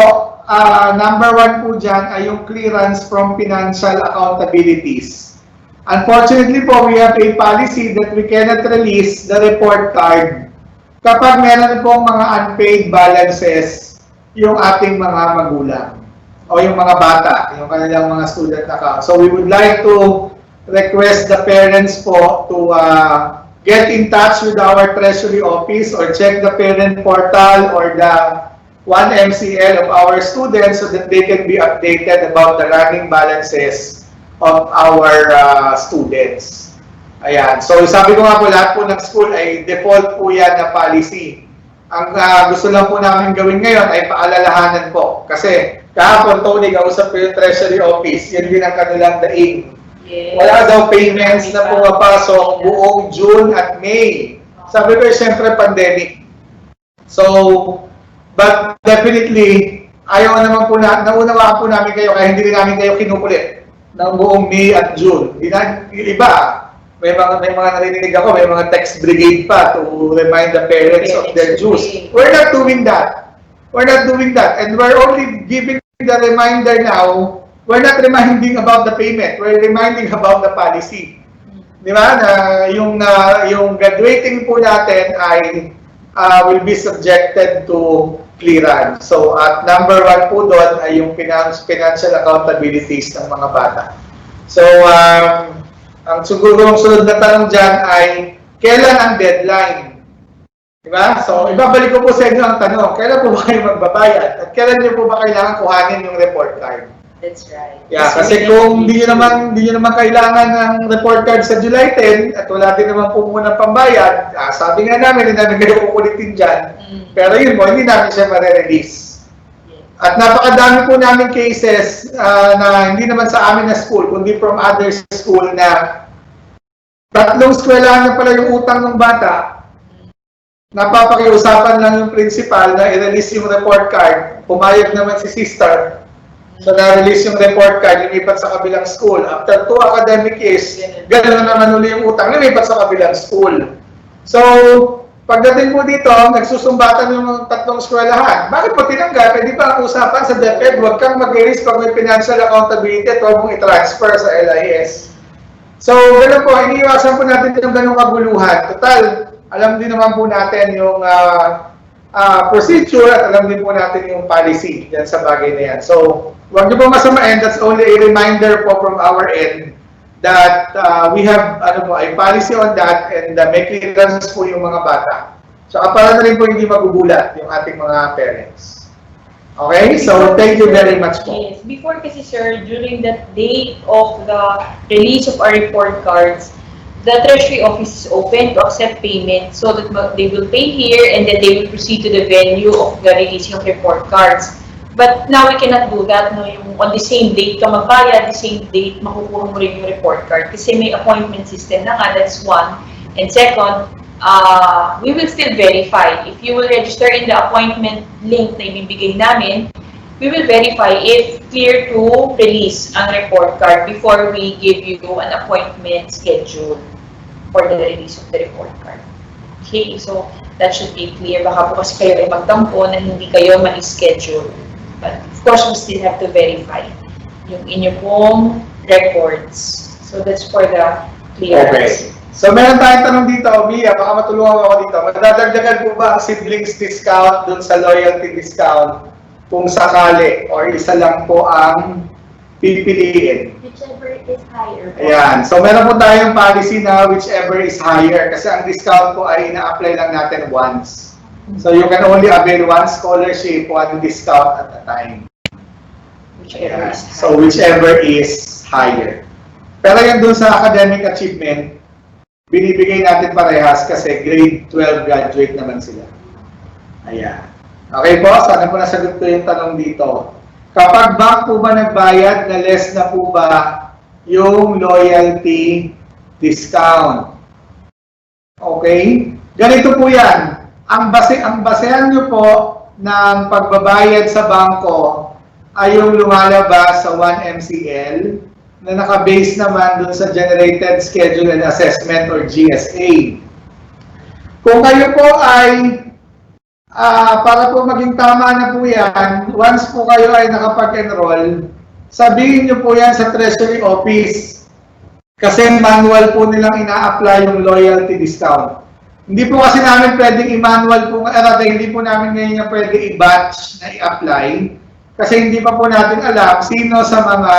number 1 po dyan ay yung clearance from financial accountabilities. Unfortunately po, we have a policy that we cannot release the report card kapag meron pong mga unpaid balances yung ating mga magulang o yung mga bata, yung kanilang mga student account. So we would like to request the parents po to get in touch with our treasury office or check the parent portal or the 1MCL of our students so that they can be updated about the running balances of our students. Ayan. So sabi ko nga po, lahat po ng school ay default po yan na policy. Ang gusto lang po namin gawin ngayon ay paalalahanan po. Kasi kahapon, Tony, kausap ko yung treasury office. Yan din ang kanilang daing. Yes. Wala daw payments na pumapasok buong June at May. Sabi ko, siyempre pandemic. So, but definitely, ayaw naman po naunawaan po namin kayo kaya hindi rin namin kayo kinukulit ng buong May at June. Iba, may mga narinig ako, may mga text brigade pa to remind the parents of their dues. We're not doing that. We're not doing that. And we're only giving the reminder now, we're not reminding about the payment, we're reminding about the policy. Di ba? Na yung graduating po natin ay will be subjected to clearance. So, at number 1 po doon ay yung financial accountabilities ng mga bata. So, ang sigurong sunod na tanong dyan ay, kailan ang deadline? Diba? So, ibabalik ko po sa inyo ang tanong, kailan po ba kayo magbabayad? At kailan nyo po ba kailangan kuhanin yung report card? That's right. Yeah, kasi kung hindi nyo naman kailangan ng report card sa July 10 at wala din naman po muna pambayad, sabi nga namin, hindi namin kayo kukulitin dyan. Pero yun po, hindi namin siya mare-release. At napakadami po namin cases na hindi naman sa amin na school, kundi from other school na 3 eskwelahan na pala yung utang ng bata. Napapakiusapan lang yung principal na i-release yung report card. Pumayag naman si sister. So, na-release yung report card, lumipat sa kabilang school. After 2 academic years, gano'n naman uli yung utang, lumipat sa kabilang school. So, pagdating po dito, nagsusumbatan yung 3 eskwelahan. Bakit po tinanggap? Hindi ba ang usapan sa DepEd, huwag kang mag-release pag may financial accountability at huwag mong i-transfer sa LIS. So, gano'n po, iniiwasan po natin yung gano'ng kaguluhan. Total, alam din naman po natin yung procedure at alam din po natin yung policy yan sa bagay na yan. So, huwag niyo po masamain, that's only a reminder po from our end that we have a policy on that and may clearance po yung mga bata. So, para na rin po hindi magugulat yung ating mga parents. Okay? So, thank you very much po. Yes. Before kasi, sir, during that date of the release of our report cards, the Treasury Office is open to accept payment so that they will pay here and then they will proceed to the venue of the releasing of report cards. But now we cannot do that. No? Yung on the same date ka magbayad, the same date makukuha mo rin yung report card kasi may appointment system na nga, that's one. And second, we will still verify. If you will register in the appointment link na ibibigay namin, we will verify if clear to release ang report card before we give you an appointment schedule for the release of the report card. Okay, so that should be clear. Baka po kasi kayo ay magtampo na hindi kayo ma-schedule. But of course, we still have to verify yung inyo pong records. So that's for the clearance. Okay. So meron tayong tanong dito, Mia, baka matulungan ako dito. Madadagdagan po ba ang siblings discount dun sa loyalty discount kung sakali or isa lang po ang pipiliin? Whichever is higher. Ayan. So meron po tayong policy na whichever is higher kasi ang discount po ay ina-apply lang natin once. So you can only avail one scholarship, one discount at a time. Whichever is higher. So whichever is higher. Pero yan dun sa academic achievement, binibigay natin parehas kasi grade 12 graduate naman sila. Ayan. Okay po, sana po nasagot ko yung tanong dito. Kapag bank po ba nagbayad na less na po ba yung loyalty discount? Okay? Ganito po yan. Ang basehan nyo po ng pagbabayad sa bangko ay yung lumalabas sa 1 MCL na naka-base naman dun sa Generated Schedule and Assessment or GSA. Kung kayo po ay para po maging tama na po yan, once po kayo ay nakapag-enroll, sabihin nyo po yan sa Treasury Office. Kasi manual po nilang ina-apply yung loyalty discount. Hindi po kasi namin pwedeng i-manual po, hindi po namin ngayon yung pwede i-batch na i-apply. Kasi hindi pa po natin alam sino sa mga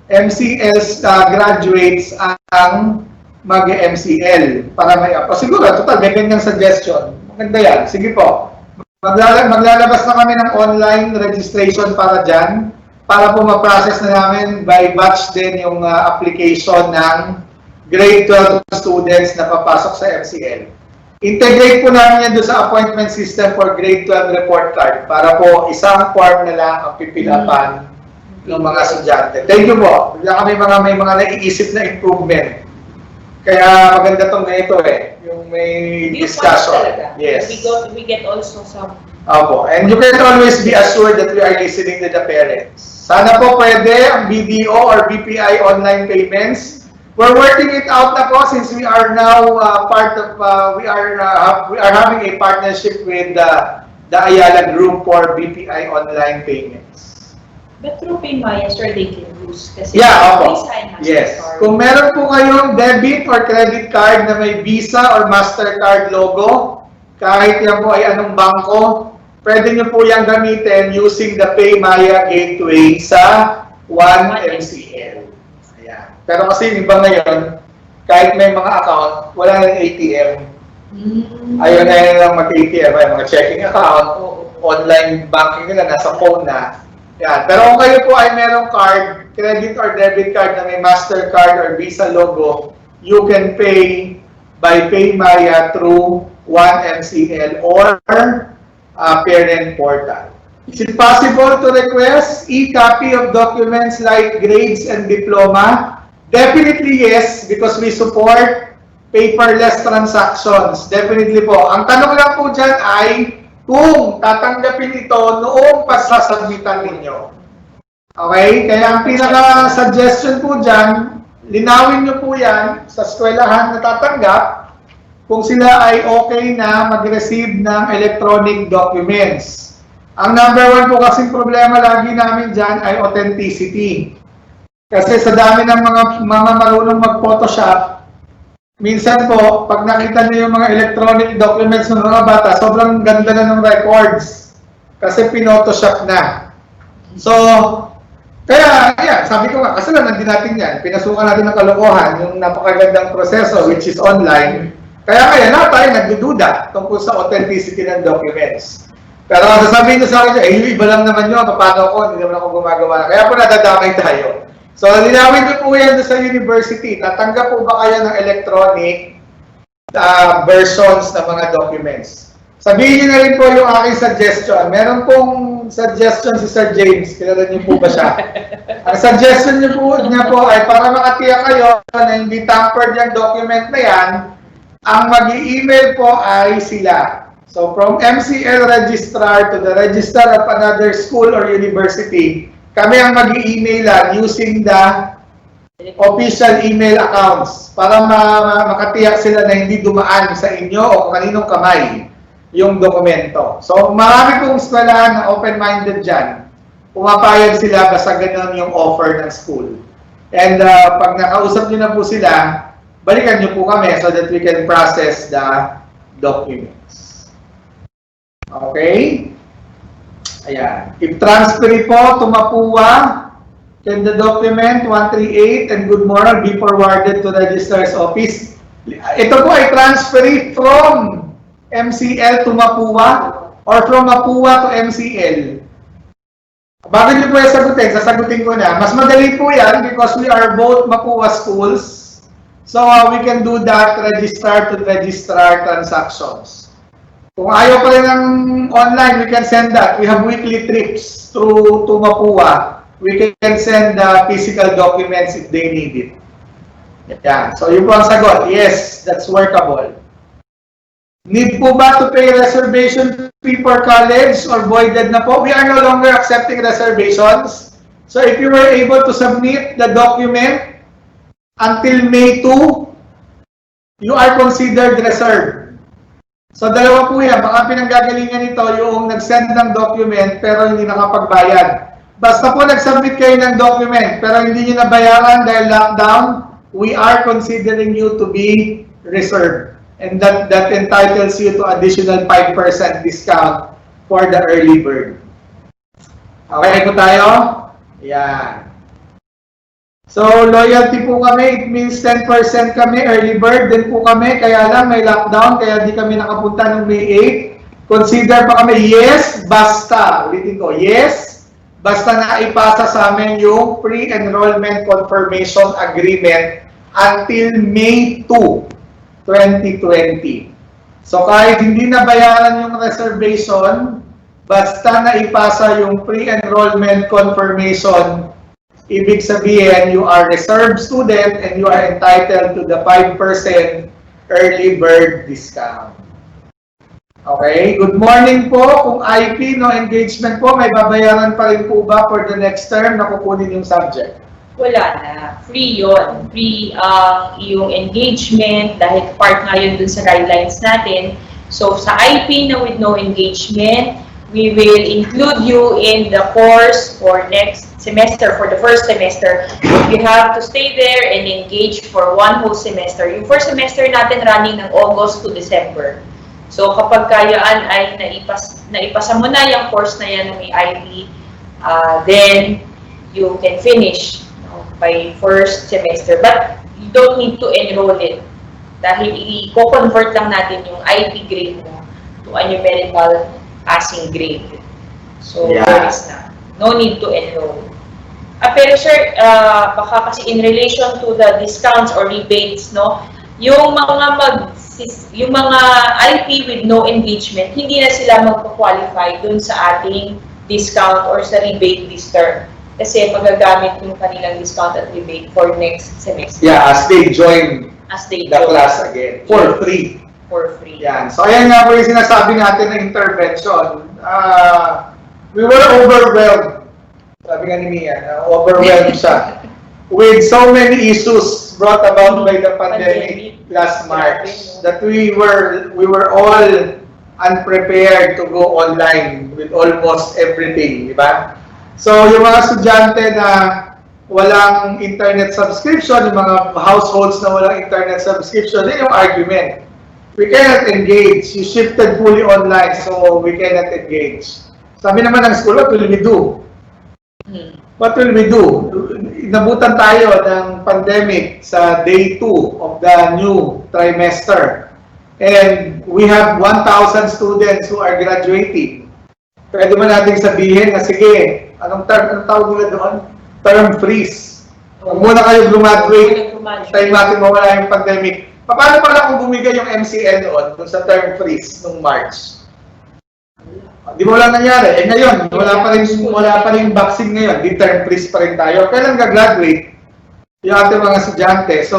MCLs graduates ang mag-MCL para may siguro, total, may ganyang suggestion. Maganda yan. Sige po. Maglalabas na kami ng online registration para dyan para po ma-process na namin by batch din yung application ng grade 12 students na papasok sa MCL. Integrate po namin yan doon sa appointment system for grade 12 report card para po isang form na lang ang pipilapan ng mga estudyante. Thank you po. Bigla kami may mga naiisip na improvement. Kaya maganda tong ganito yung may discussion. Yes. We get also some. Opo. And you can always be assured that we are listening to the parents. Sana po pwede ang BDO or BPI online payments. We're working it out na po since we are now we are having a partnership with the Ayala Group for BPI online payments. But through Paymaya, sir, they can use. Kasi Yeah, opo. Visa and Yes. Mastercard. Kung meron po kayong debit or credit card na may Visa or Mastercard logo, kahit yan po ay anong bangko, pwede nyo po yung gamitin using the Paymaya gateway sa 1MCL. Ayan. Pero kasi yung iba ngayon, kahit may mga account, wala nang ATM. Ayaw na yun lang mag-ATM, ay mga checking account, online banking nila, nasa phone na. Yan. Pero kung kayo po ay merong card, credit or debit card na may Mastercard or Visa logo, you can pay by Paymaya through 1MCL or parent portal. Is it possible to request e-copy of documents like grades and diploma? Definitely yes, because we support paperless transactions. Definitely po. Ang tanong lang po dyan ay kung tatanggapin ito noong pagsasubmitan ninyo. Okay? Kaya ang pinaka-suggestion po dyan, linawin nyo po yan sa eskwelahan na tatanggap kung sila ay okay na mag-receive ng electronic documents. Ang number one po kasing problema lagi namin dyan ay authenticity. Kasi sa dami ng mga marunong mag-Photoshop, minsan po, pag nakita niyo yung mga electronic documents ng mga bata, sobrang ganda na ng records. Kasi pinotoshop na. So, kaya, ayan, sabi ko nga, kasalanan din natin yan. Pinasukan natin ng kalokohan, yung napakagandang proseso, which is online. Kaya kaya na tayo nagdududa tungkol sa authenticity ng documents. Pero sasabihin niyo sa akin, yung iba lang naman yun, paano ako, hindi naman ako gumagawa. Kaya po nadadamay tayo. So, linawin niyo po yan sa university. Tatanggap po ba kayo ng electronic versions ng mga documents? Sabihin niyo na rin po yung aking suggestion. Meron pong suggestion si Sir James. Kilala niyo po ba siya? Ang suggestion niya po ay para makatiyak kayo na hindi tampered yung document na yan, ang mag-i-email po ay sila. So, from MCL registrar to the registrar of another school or university, kami ang mag-i-emailan using the official email accounts para makatiyak sila na hindi dumaan sa inyo o kaninong kamay yung dokumento. So, marami pong eskwelahan na open-minded dyan. Pumapayag sila basta ganun yung offer ng school. And pag nakausap nyo na po sila, balikan nyo po kami so that we can process the documents. Okay? Ayan. If transfer po to Mapua, can the document 138 and good morning be forwarded to registrar's office? Ito po ay transfer from MCL to Mapua or from Mapua to MCL. Bago niyo po yung sasagutin ko na. Mas madali po yan because we are both Mapua schools. So we can do that registrar to registrar transactions. Kung ayaw pa rin ng online, we can send that. We have weekly trips to Mapua. We can send physical documents if they need it. Yan. So yun po ang sagot. Yes, that's workable. Need po ba to pay reservation fee for college or voided na po? We are no longer accepting reservations. So if you were able to submit the document until May 2, you are considered reserved. So dalawa po yan. Baka pinanggagalingan nito yung nag-send ng document pero hindi nakapagbayad. Basta po nag-submit kayo ng document pero hindi nyo nabayaran dahil lockdown, we are considering you to be reserved. And that entitles you to additional 5% discount for the early bird. Okay po tayo? Yan. So, loyalty po kami, it means 10% kami, early bird din po kami, kaya lang may lockdown, kaya di kami nakapunta ng May 8. Consider pa kami, yes, basta, ulitin ko, yes, basta na ipasa sa amin yung pre-enrollment confirmation agreement until May 2, 2020. So, kahit hindi nabayaran yung reservation, basta na ipasa yung pre-enrollment confirmation, ibig sabihin, you are reserved student and you are entitled to the 5% early bird discount. Okay, good morning po. Kung IP, no engagement po, may babayaran pa rin po ba for the next term na kukunin yung subject? Wala na. Free yun. Free yung engagement dahil part nga yun dun sa guidelines natin. So sa IP na with no engagement, we will include you in the course for next semester, for the first semester, you have to stay there and engage for one whole semester. Yung first semester natin running ng August to December. So kapag kayaan ay naipasa mo na yung course na yan ng IP, then you can finish by first semester. But you don't need to enroll it. Dahil i-convert lang natin yung IP grade mo to a numerical passing grade. So, there is na. No need to enroll. Pero sir, baka kasi in relation to the discounts or rebates, no, yung mga IP with no engagement, hindi na sila magpa-qualify dun sa ating discount or sa rebate this term. Kasi magagamit yung kanilang discount at rebate for next semester. Yeah, as they join the class again. For free. For free. Yan. So, ayan nga po yung sinasabi natin na intervention. We were overwhelmed. Sabi nga ni Mia, overwhelmed siya. With so many issues brought about by the pandemic last March, that we were all unprepared to go online with almost everything, di ba? So, yung mga estudyante na walang internet subscription, yung mga households na walang internet subscription, yun yung argument. We cannot engage. You shifted fully online, so we cannot engage. Sabi naman ng school, what will we do? What will we do? Inabutan tayo ng pandemic sa day 2 of the new trimester. And we have 1,000 students who are graduating. Pwede ba natin sabihin na sige, anong tawag nila doon? Term freeze. Huwag muna kayo graduate. Tayo natin mawala yung pandemic. Paano pala kung bumigay yung MCL noon dun sa term freeze nung March? Di mo lang nangyari. Ngayon, wala pa rin vaccine ngayon. Di term freeze pa rin tayo. Kailan ga-graduate yung ating mga estudyante? So,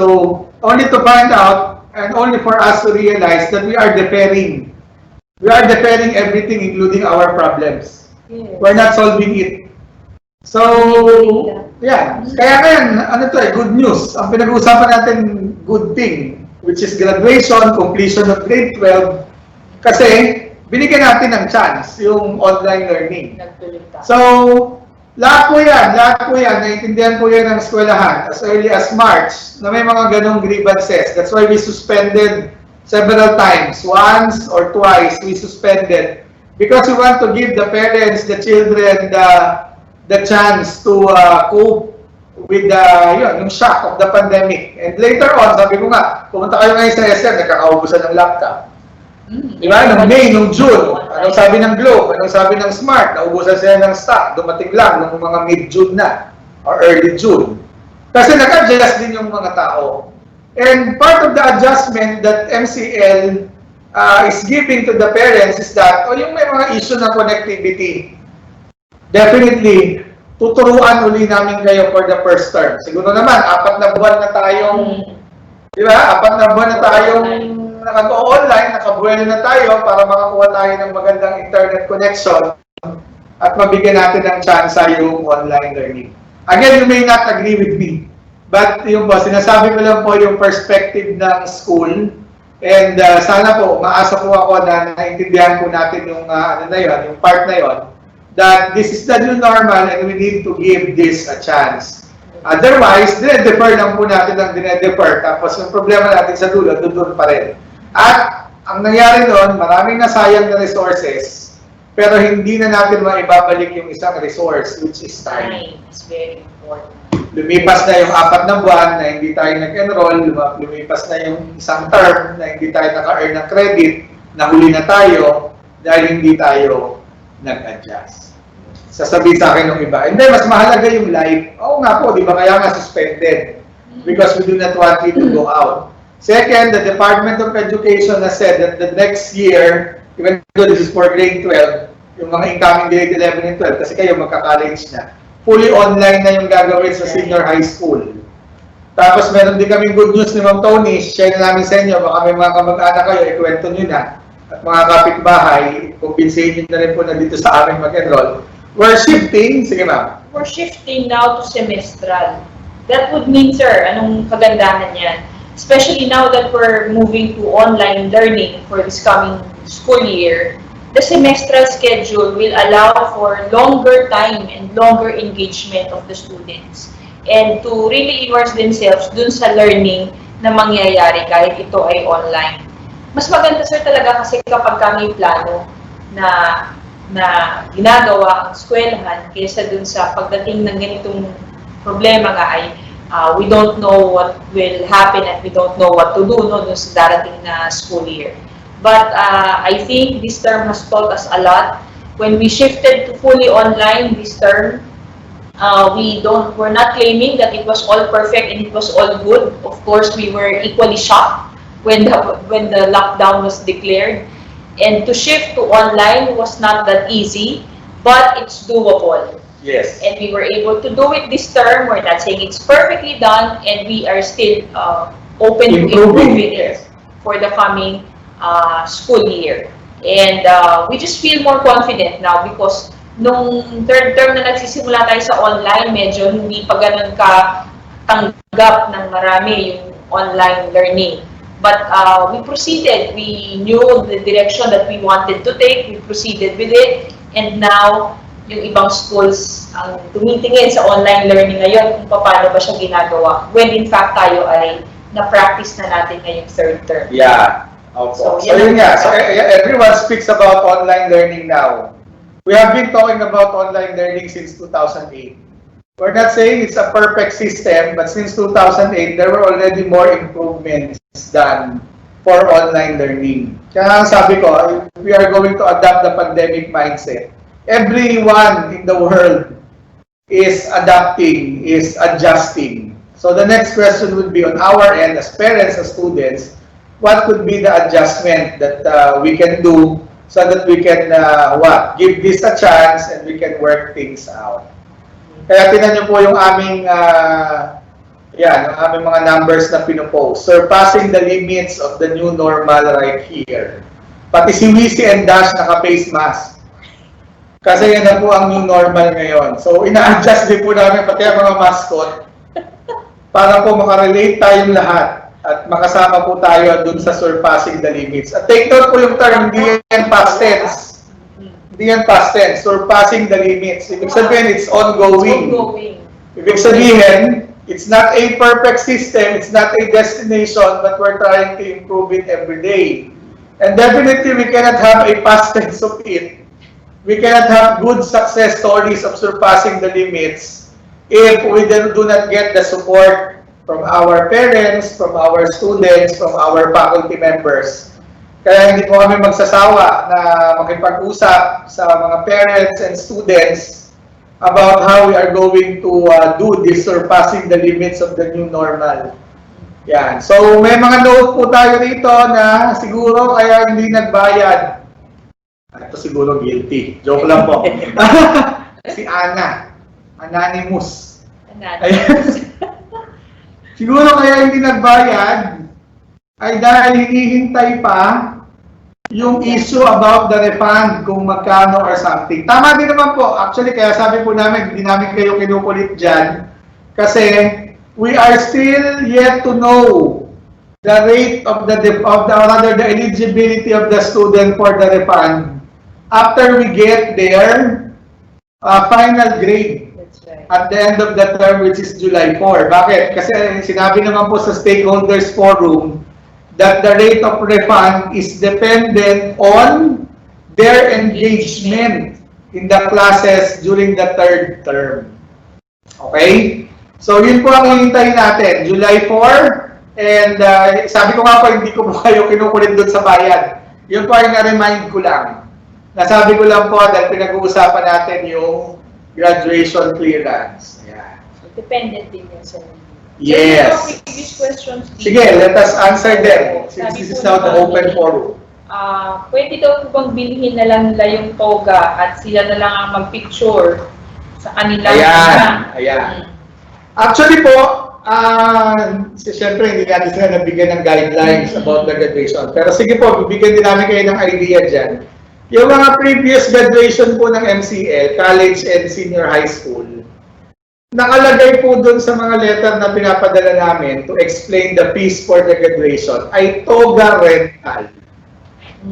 only to find out and only for us to realize that we are deferring. We are deferring everything, including our problems. We're not solving it. So, yeah. Kaya ngayon, good news. Ang pinag-uusapan natin, good thing, which is graduation, completion of grade 12. Kasi, binigyan natin ng chance, yung online learning. So, lahat po yan, naiintindihan po yan ng eskwelahan as early as March na may mga ganong grievances. That's why we suspended several times. Once or twice, we suspended. Because we want to give the parents, the children, the chance to cope with yung shock of the pandemic. And later on, sabi ko nga, pumunta kayo ngayon sa SM, nagkakaubusan ng laptop. Diba? Noong May, noong June, anong sabi ng Globe, anong sabi ng Smart, naubusan sila ng stock, dumating lang noong mga mid-June na, or early June. Kasi nag-adjust din yung mga tao. And part of the adjustment that MCL is giving to the parents is that, yung may mga issue na connectivity, definitely, tuturuan uli namin kayo for the first term. Siguro naman, 4 na buwan na tayong, di ba? 4 na buwan na tayong naka-online, nakabuelo na tayo para makakuha tayo ng magandang internet connection at mabigyan natin ng chance yung online learning. Again, you may not agree with me, but yung sinasabi ko lang po yung perspective ng school, and sana po, maasa po ako na naintindihan po natin yung, yung part na yon, that this is the new normal and we need to give this a chance. Otherwise, dine-defer lang po natin ang dine-defer, tapos yung problema natin sa dulo, doon pa rin. At ang nangyari doon, maraming nasayang na resources, pero hindi na natin maibabalik yung isang resource, which is time. It's very important. Lumipas na yung 4 na buwan na hindi tayo nag-enroll, lumipas na yung isang term na hindi tayo naka-earn ng credit, nahuli na tayo dahil hindi tayo nag-adjust. Sasabihin sa akin ng iba, hindi, mas mahalaga yung life. Oo nga po, di ba? Kaya nga suspended. Because we do not want you to go out. Second, the Department of Education has said that the next year, even though this is for grade 12, yung mga incoming grade 11 and 12, kasi kayo magka-college na, fully online na yung gagawin sa senior high school. Tapos meron din kaming good news ni Ma'am Tony, share na namin sa inyo, baka may mga kamag-anak kayo, ikwento nyo na. At mga kapitbahay, kumbinsihin nyo na rin po na dito sa amin mag-enroll. We're shifting, sige ma'am. We're shifting now to semestral. That would mean, sir, anong kagandahan yan? Especially now that we're moving to online learning for this coming school year, the semestral schedule will allow for longer time and longer engagement of the students and to really immerse themselves dun sa learning na mangyayari kahit ito ay online. Mas maganda sir talaga kasi kapag kami plano na ginagawa ang eskwelahan kaysa dun sa pagdating ng ganitong problema nga ay we don't know what will happen and we don't know what to do no, dun sa darating na school year. But I think this term has taught us a lot. When we shifted to fully online this term, we're not claiming that it was all perfect and it was all good. Of course, we were equally shocked when the lockdown was declared. And to shift to online was not that easy, but it's doable. Yes. And we were able to do it this term. We're not saying it's perfectly done, and we are still open to improving it for the coming school year. And we just feel more confident now because nung third term na nagsisimula tayo sa online, medyo hindi pa ganun ka tanggap ng marami yung online learning. But we proceeded. We knew the direction that we wanted to take. We proceeded with it. And now, yung ibang schools ang tumitingin sa online learning ngayon kung paano ba siya ginagawa. When in fact tayo ay na-practice na natin ngayong third term. Yeah. So yun nga. So everyone speaks about online learning now. We have been talking about online learning since 2008. We're not saying it's a perfect system, but since 2008, there were already more improvements done for online learning. Kaya sabi ko, we are going to adapt the pandemic mindset. Everyone in the world is adapting, is adjusting. So the next question would be on our end as parents, as students, what could be the adjustment that we can do so that we can give this a chance and we can work things out. Kaya tingnan niyo po yung aming aming mga numbers na pinopost. Surpassing the limits of the new normal right here. Pati si Wisi and Dash naka-face mask. Kasi yan na po ang new normal ngayon. So ina-adjust din po namin pati ang mga mascot para po makarelate tayong lahat at makasama po tayo dun sa surpassing the limits. At take note po yung term, hindi yan past tense. Hindi yan past tense, surpassing the limits. Ibig sabihin, it's ongoing. Ibig sabihin, it's not a perfect system, it's not a destination, but we're trying to improve it every day. And definitely, we cannot have a past tense of it. We cannot have good success stories of surpassing the limits if we do not get the support from our parents, from our students, from our faculty members. Kaya hindi po kami magsasawa na makipag-usap sa mga parents and students about how we are going to do this surpassing the limits of the new normal. Yan. So may mga note po tayo dito na siguro kaya hindi nagbayad. Ito siguro guilty. Joke lang po. Si Ana. Anonymous. Anonymous. Siguro kaya hindi nagbayad ay dahil hinihintay pa yung issue about the refund kung magkano or something. Tama din naman po. Actually, kaya sabi po namin, hindi namin kayo kinukulit dyan kasi we are still yet to know the rate of the eligibility of the student for the refund after we get their final grade. At the end of the term, which is July 4. Bakit? Kasi sinabi naman po sa stakeholders forum that the rate of refund is dependent on their engagement in the classes during the third term. Okay? So, yun po ang hihintayin natin. July 4. And sabi ko nga po, hindi ko po kayo kinukulit doon sa bayad. Yun po ay na-remind ko lang. Nasabi ko lang po dahil pinag-uusapan natin yung graduation clearance. Yeah. So, dependent din yan sa yes. Previous questions. Sige, let us answer them since this is now the open forum. Pwede daw po bang bilhin na lang nila yung toga at sila na lang ang mag-picture sa kanila? Ayan. Actually po, siyempre hindi natin sila nabigyan ng guidelines about the graduation. Pero sige po, bibigyan din namin kayo ng idea dyan. Yung mga previous graduation po ng MCL, college and senior high school, nakalagay po dun sa mga letter na pinapadala namin to explain the fees for the graduation ay toga rental.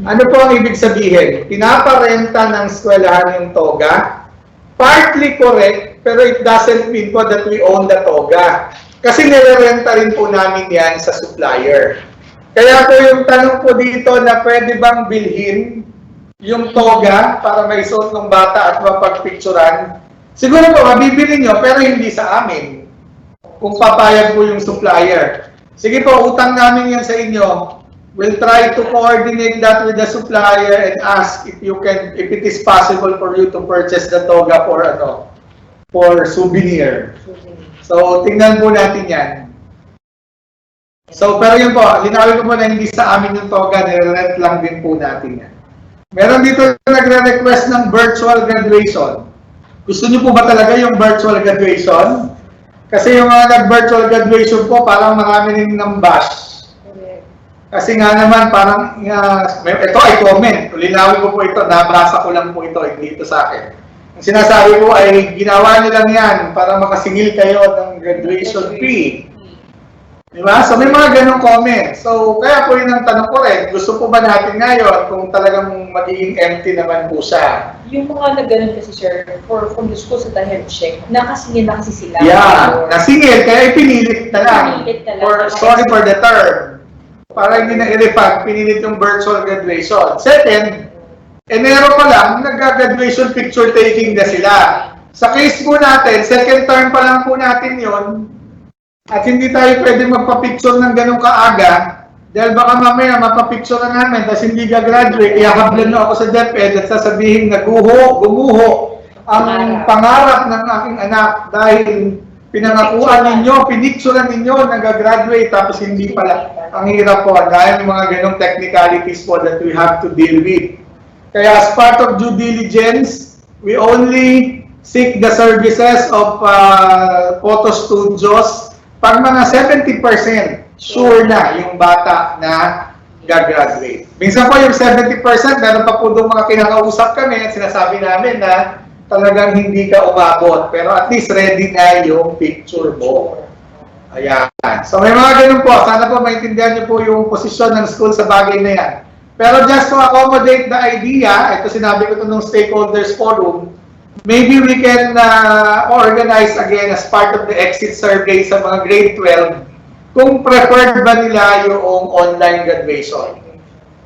Ano po ang ibig sabihin? Pinaparenta ng eskwelahan yung toga. Partly correct, pero it doesn't mean po that we own the toga. Kasi nirerenta rin po namin yan sa supplier. Kaya po yung tanong po dito na pwede bang bilhin yung toga para may suot ng bata at mapagpicturan, siguro po mabibili nyo pero hindi sa amin. Kung papayag po yung supplier. Sige po, utang namin yan sa inyo. We'll try to coordinate that with the supplier and ask if it is possible for you to purchase the toga for souvenir. So, tingnan po natin yan. So, pero yun po, linawin ko po na hindi sa amin yung toga, nire-rent lang din po natin yan. Meron dito nagre-request ng virtual graduation. Gusto niyo po ba talaga yung virtual graduation? Kasi yung mga nag-virtual graduation po, parang marami rin ng bash. Kasi nga naman, parang, ito ay comment. Linawin ko po ito, nabasa ko lang po ito, hindi ito sa akin. Ang sinasabi ko ay, ginawa niyo lang yan para makasingil kayo ng graduation fee. Diba? So may mga ganong comment. So, kaya po yun ang tanong ko rin, gusto po ba natin ngayon kung talagang magiging empty naman po siya? Yung mga nag-ganon kasi, sir, from the schools that I have checked, nakasingil na kasi sila. Yeah, nasingil, kaya ipinilit na lang. Sorry for the term. Para hindi na i-refund, pinilit yung virtual graduation. Second, Enero pa lang, nag-graduation picture taking na sila. Sa case po natin, second term pa lang po natin yon. At hindi tayo pwede magpa-picture ng ganun kaaga dahil baka mamaya mapapicture na namin tapos hindi gagraduate, iakablan na ako sa DepEd at sasabihin na gumuho ang pangarap ng aking anak dahil pinangakuan ninyo, pinicturean ninyo, nag-graduate tapos hindi pala. Ang hirap po dahil mga ganung technicalities po that we have to deal with. Kaya as part of due diligence, we only seek the services of photo studios pag mga 70% sure na yung bata na gagraduate. Minsan po yung 70%, meron pa po doon mga kinakausap kami at sinasabi namin na talagang hindi ka umabot. Pero at least ready na yung picture mo. Ayan. So may mga ganun po. Sana po maintindihan niyo po yung posisyon ng school sa bagay na yan. Pero just to accommodate the idea, ito sinabi ko ito nung stakeholders forum, maybe we can organize again as part of the exit survey sa mga grade 12 kung preferred ba nila yung online graduation.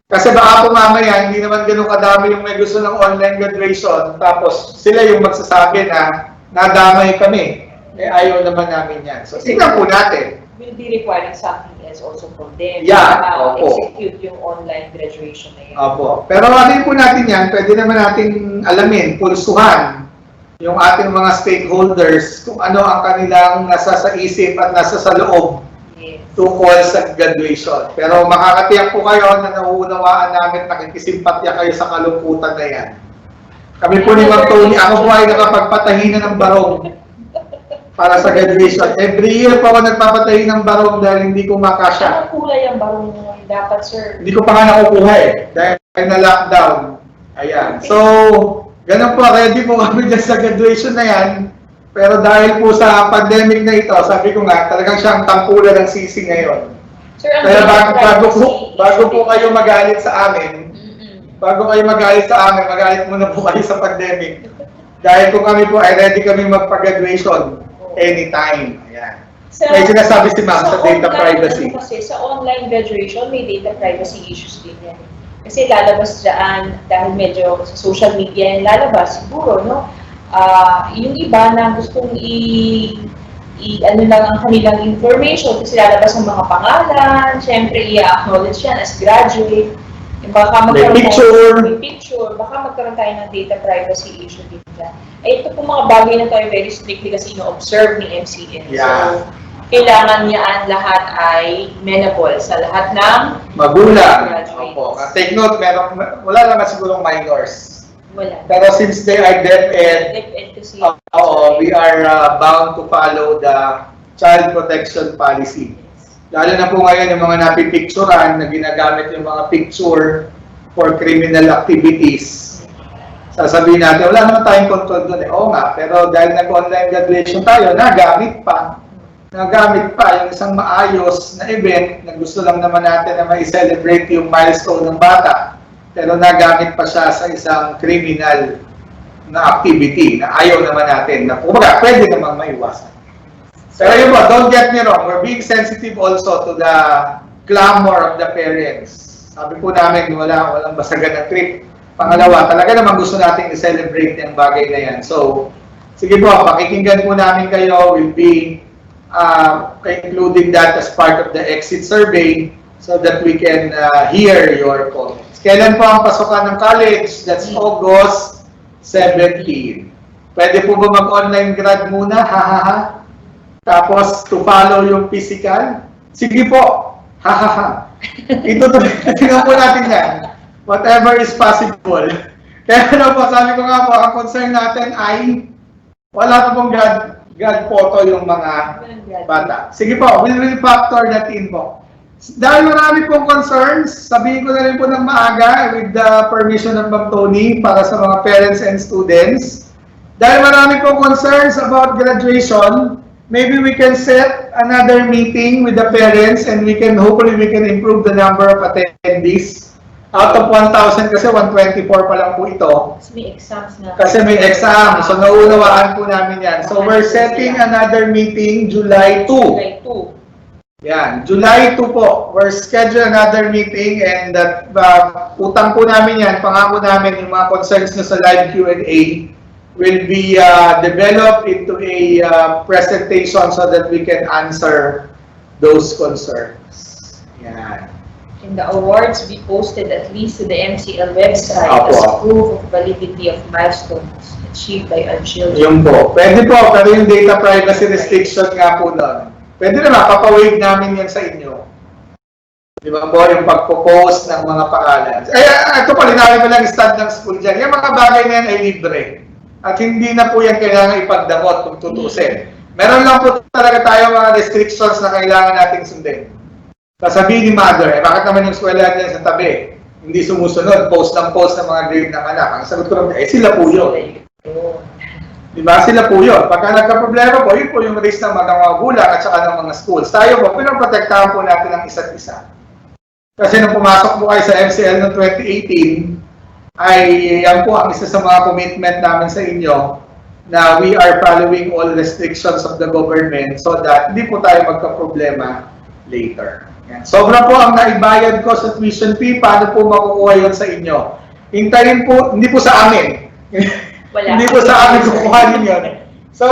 Kasi baka po mamaya, hindi naman ganun kadami yung may gusto ng online graduation, tapos sila yung magsasabi na nadamay kami. Eh, ayaw naman namin yan. So, tingnan po natin. Will be requiring something else also from them. Yeah, opo. Execute yung online graduation na yun. Opo. Pero atin po natin yan, pwede naman natin alamin, pulsuhan yung ating mga stakeholders kung ano ang kanilang nasa sa isip at nasa sa loob tungkol sa graduation. Pero makakatiyak po kayo na nauunawaan namin, nakikisimpatya kayo sa kalungkutan na yan. Kami po ni Ma'am Tony, ako po ay nakapagpatahi na ng barong para sa graduation. Every year po ako nagpapatahi ng barong dahil hindi ko makasya. Anong kulay ang barong mo dapat, sir? Hindi ko pa nga nakukuha dahil na-lockdown. Ayan. So, ganun po, ready po kami dyan sa graduation na yan. Pero dahil po sa pandemic na ito, sabi ko nga, talagang siyang tampulan ng sisi ngayon. Sir, Kaya bago po kayo magalit sa amin, magalit muna po kayo sa pandemic. Dahil kung kami po ay ready kami magpa-graduation anytime. Ayan. May sinasabi si Ma'am sa data privacy. Kasi sa online graduation, may data privacy issues din yan. Kasi lalabas dyan, dahil medyo sa social media yan lalabas, siguro, no? Yung iba na gustong ano lang ang kanilang information kasi lalabas ang mga pangalan, syempre i-acknowledge yan as graduate. Baka magkaroon may picture, baka magkaroon tayo ng data privacy issue din dyan. Ay, ito po mga bagay na tayo very strictly kasi ino-observe ni MCL. Yeah. So, kailangan niyaan lahat ay amenable sa lahat ng magulang. Opo. Take note, wala naman sigurong minors. Wala. Pero since they are DepEd, kasi we are bound to follow the child protection policy. Lalo na po ngayon yung mga napipicturan na ginagamit yung mga picture for criminal activities. Sasabihin natin, wala naman tayong control doon eh. Oo nga, pero dahil nag-online graduation tayo, nagamit pa yung isang maayos na event na gusto lang naman natin na ma-celebrate yung milestone ng bata. pero nagamit pa siya sa isang criminal na activity na ayaw naman natin na kumbaga pwede namang maiwasan. Pero yun po, don't get me wrong, we're being sensitive also to the clamor of the parents. Sabi po namin, walang basagan ng trip. Pangalawa, talaga naman gusto natin i-celebrate yung bagay na yan. So, sige po, pakikinggan po namin kayo. We'll be including that as part of the exit survey so that we can hear your comments. Kailan po ang pasukan ng college? That's August 17. Pwede po ba mag-online grad muna? Ha. Tapos, to follow yung physical? Sige po. Ha. Tingnan po natin yan. Whatever is possible. Kaya po, sabi ko nga po, ang concern natin ay wala pa pong grad photo yung mga bata. Sige po, we'll factor that in po. Dahil marami pong concerns, sabihin ko na rin po ng maaga with the permission ng Ma'am Tony para sa mga parents and students. Dahil marami pong concerns about graduation, maybe we can set another meeting with the parents and hopefully we can improve the number of attendees. Out of 1,000 kasi 124 pa lang po ito. Kasi may exams na. Kasi may exam. So nauunawaan po namin yan. So we're setting another meeting July 2. July 2. Yan. July 2 po. We're schedule another meeting and that utang po namin yan. Pangako namin yung mga concerns nyo sa live Q&A will be developed into a presentation so that we can answer those concerns. Yan. And the awards be posted at least to the MCL website Apo. as proof of validity of milestones achieved by our children. Yung po. Pwede po, pero yung data privacy restriction nga po doon. Pwede naman, papawave namin yan sa inyo. Di ba po, yung pagpo-post ng mga pangalan. Ito po, linawin ko lang yung stand ng school dyan. Yung mga bagay na yan ay libre. At hindi na po yan kailangan ipagdamot kung tutusin. Meron lang po talaga tayo mga restrictions na kailangan nating sundin. Sasabihin ni mother, bakit naman yung eskwelahan niya sa tabi? Hindi sumusunod, post ng mga grade ng anak. Ang sagot ko naman, sila po yun. Diba? Sila po yun. Pagka nagka-problema po, yun po yung risk ng mga magulang at saka ng mga schools. Tayo po, pinaprotektahan po natin ang isa't isa. Kasi nung pumasok po kayo sa MCL noong 2018, ay yan po ang isa sa mga commitment namin sa inyo na we are following all restrictions of the government so that hindi po tayo magka-problema later. Yan. Sobra po ang naibayad ko sa tuition fee, paano po makukuha yun sa inyo? Hintayin po, hindi po sa amin. Hindi po sa amin kukuha ninyo. So,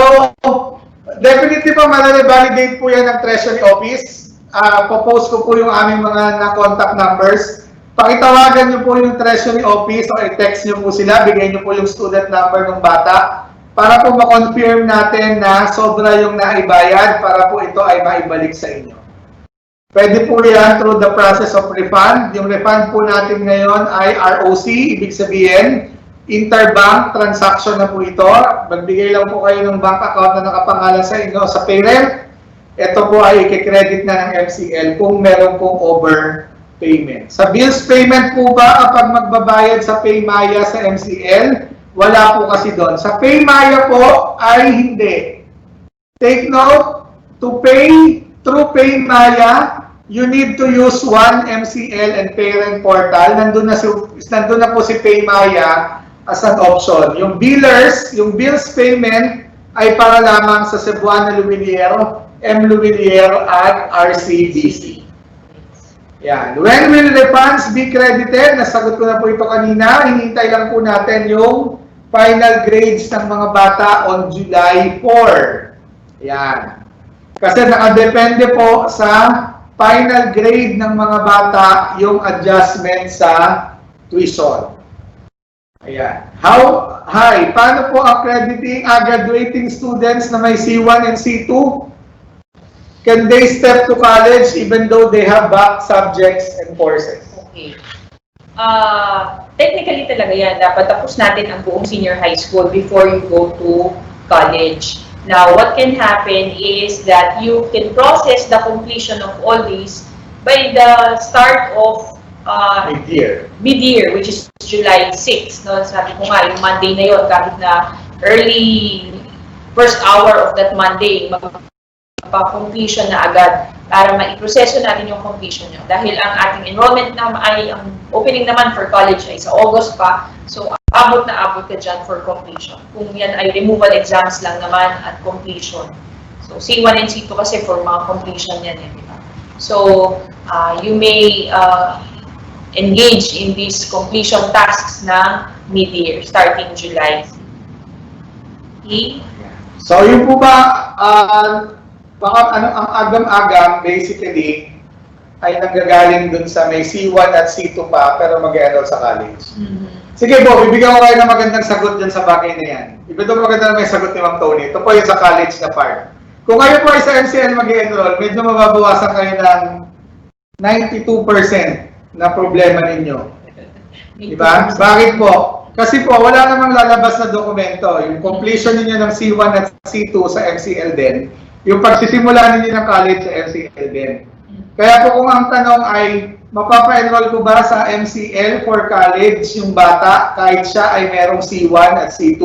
definitely po validate po yan ng Treasury Office. Popost ko po yung aming mga na-contact numbers. Pakitawagan nyo po yung Treasury Office o i-text nyo po sila, bigay nyo po yung student number ng bata para po ma-confirm natin na sobra yung naibayad para po ito ay maibalik sa inyo. Pwede po yan through the process of refund. Yung refund po natin ngayon ay ROC, ibig sabihin, interbank transaction na po ito. Magbigay lang po kayo ng bank account na nakapangalan sa inyo sa parent. Ito po ay i-credit na ng MCL kung meron pong overpayment. Sa bills payment po ba kapag magbabayad sa Paymaya sa MCL? Wala po kasi doon. Sa Paymaya po ay hindi. Take note, to pay through Paymaya, you need to use one MCL and parent portal. Nandun na po si Paymaya as an option. Yung billers, yung bills payment ay para lamang sa Cebuana Lumiliero, M. Lumiliero at RCBC. Yan. When will the funds be credited? Nasagot ko na po ito kanina. Hinintay lang po natin yung final grades ng mga bata on July 4. Yan. Kasi nakadepende po sa final grade ng mga bata yung adjustment sa tuition. Ayan. How high? Paano po accrediting graduating students na may C1 and C2? Can they step to college even though they have back subjects and courses? Okay. Technically talaga yan. Dapat tapos natin ang buong senior high school before you go to college. Now, what can happen is that you can process the completion of all these by the start of mid-year, which is July 6. No? Sabi ko nga, yung Monday na yun, kahit na early first hour of that Monday, magpa-completion na agad para maiproseso natin yung completion nyo. Dahil ang ating enrollment ang opening naman for college ay sa August pa, so abot na abot ka dyan for completion. Kung yan ay removal exams lang naman at completion. So C1 and C2 kasi for mga completion yan di ba? So you may engage in these completion tasks na mid-year, starting July. Okay? So yun po ba, baka ang agam-agam basically ay nanggagaling dun sa may C1 at C2 pa pero mag-enroll sa college. Sige po, bibigyan ko kayo ng magandang sagot dyan sa bagay na yan. Iba ito maganda na may sagot ni Ma'am Tony. Ito po yung sa college na part. Kung kayo po ay sa MCL mag-enroll, medyo mababawasan kayo ng 92% na problema ninyo. Diba? Bakit po? Kasi po, wala namang lalabas na dokumento. Yung completion ninyo ng C1 at C2 sa MCL din, yung pagsisimula ninyo ng college sa MCL din. Kaya po kung ang tanong ay, mapapa-enroll ko ba sa MCL for college yung bata kahit siya ay merong C1 at C2?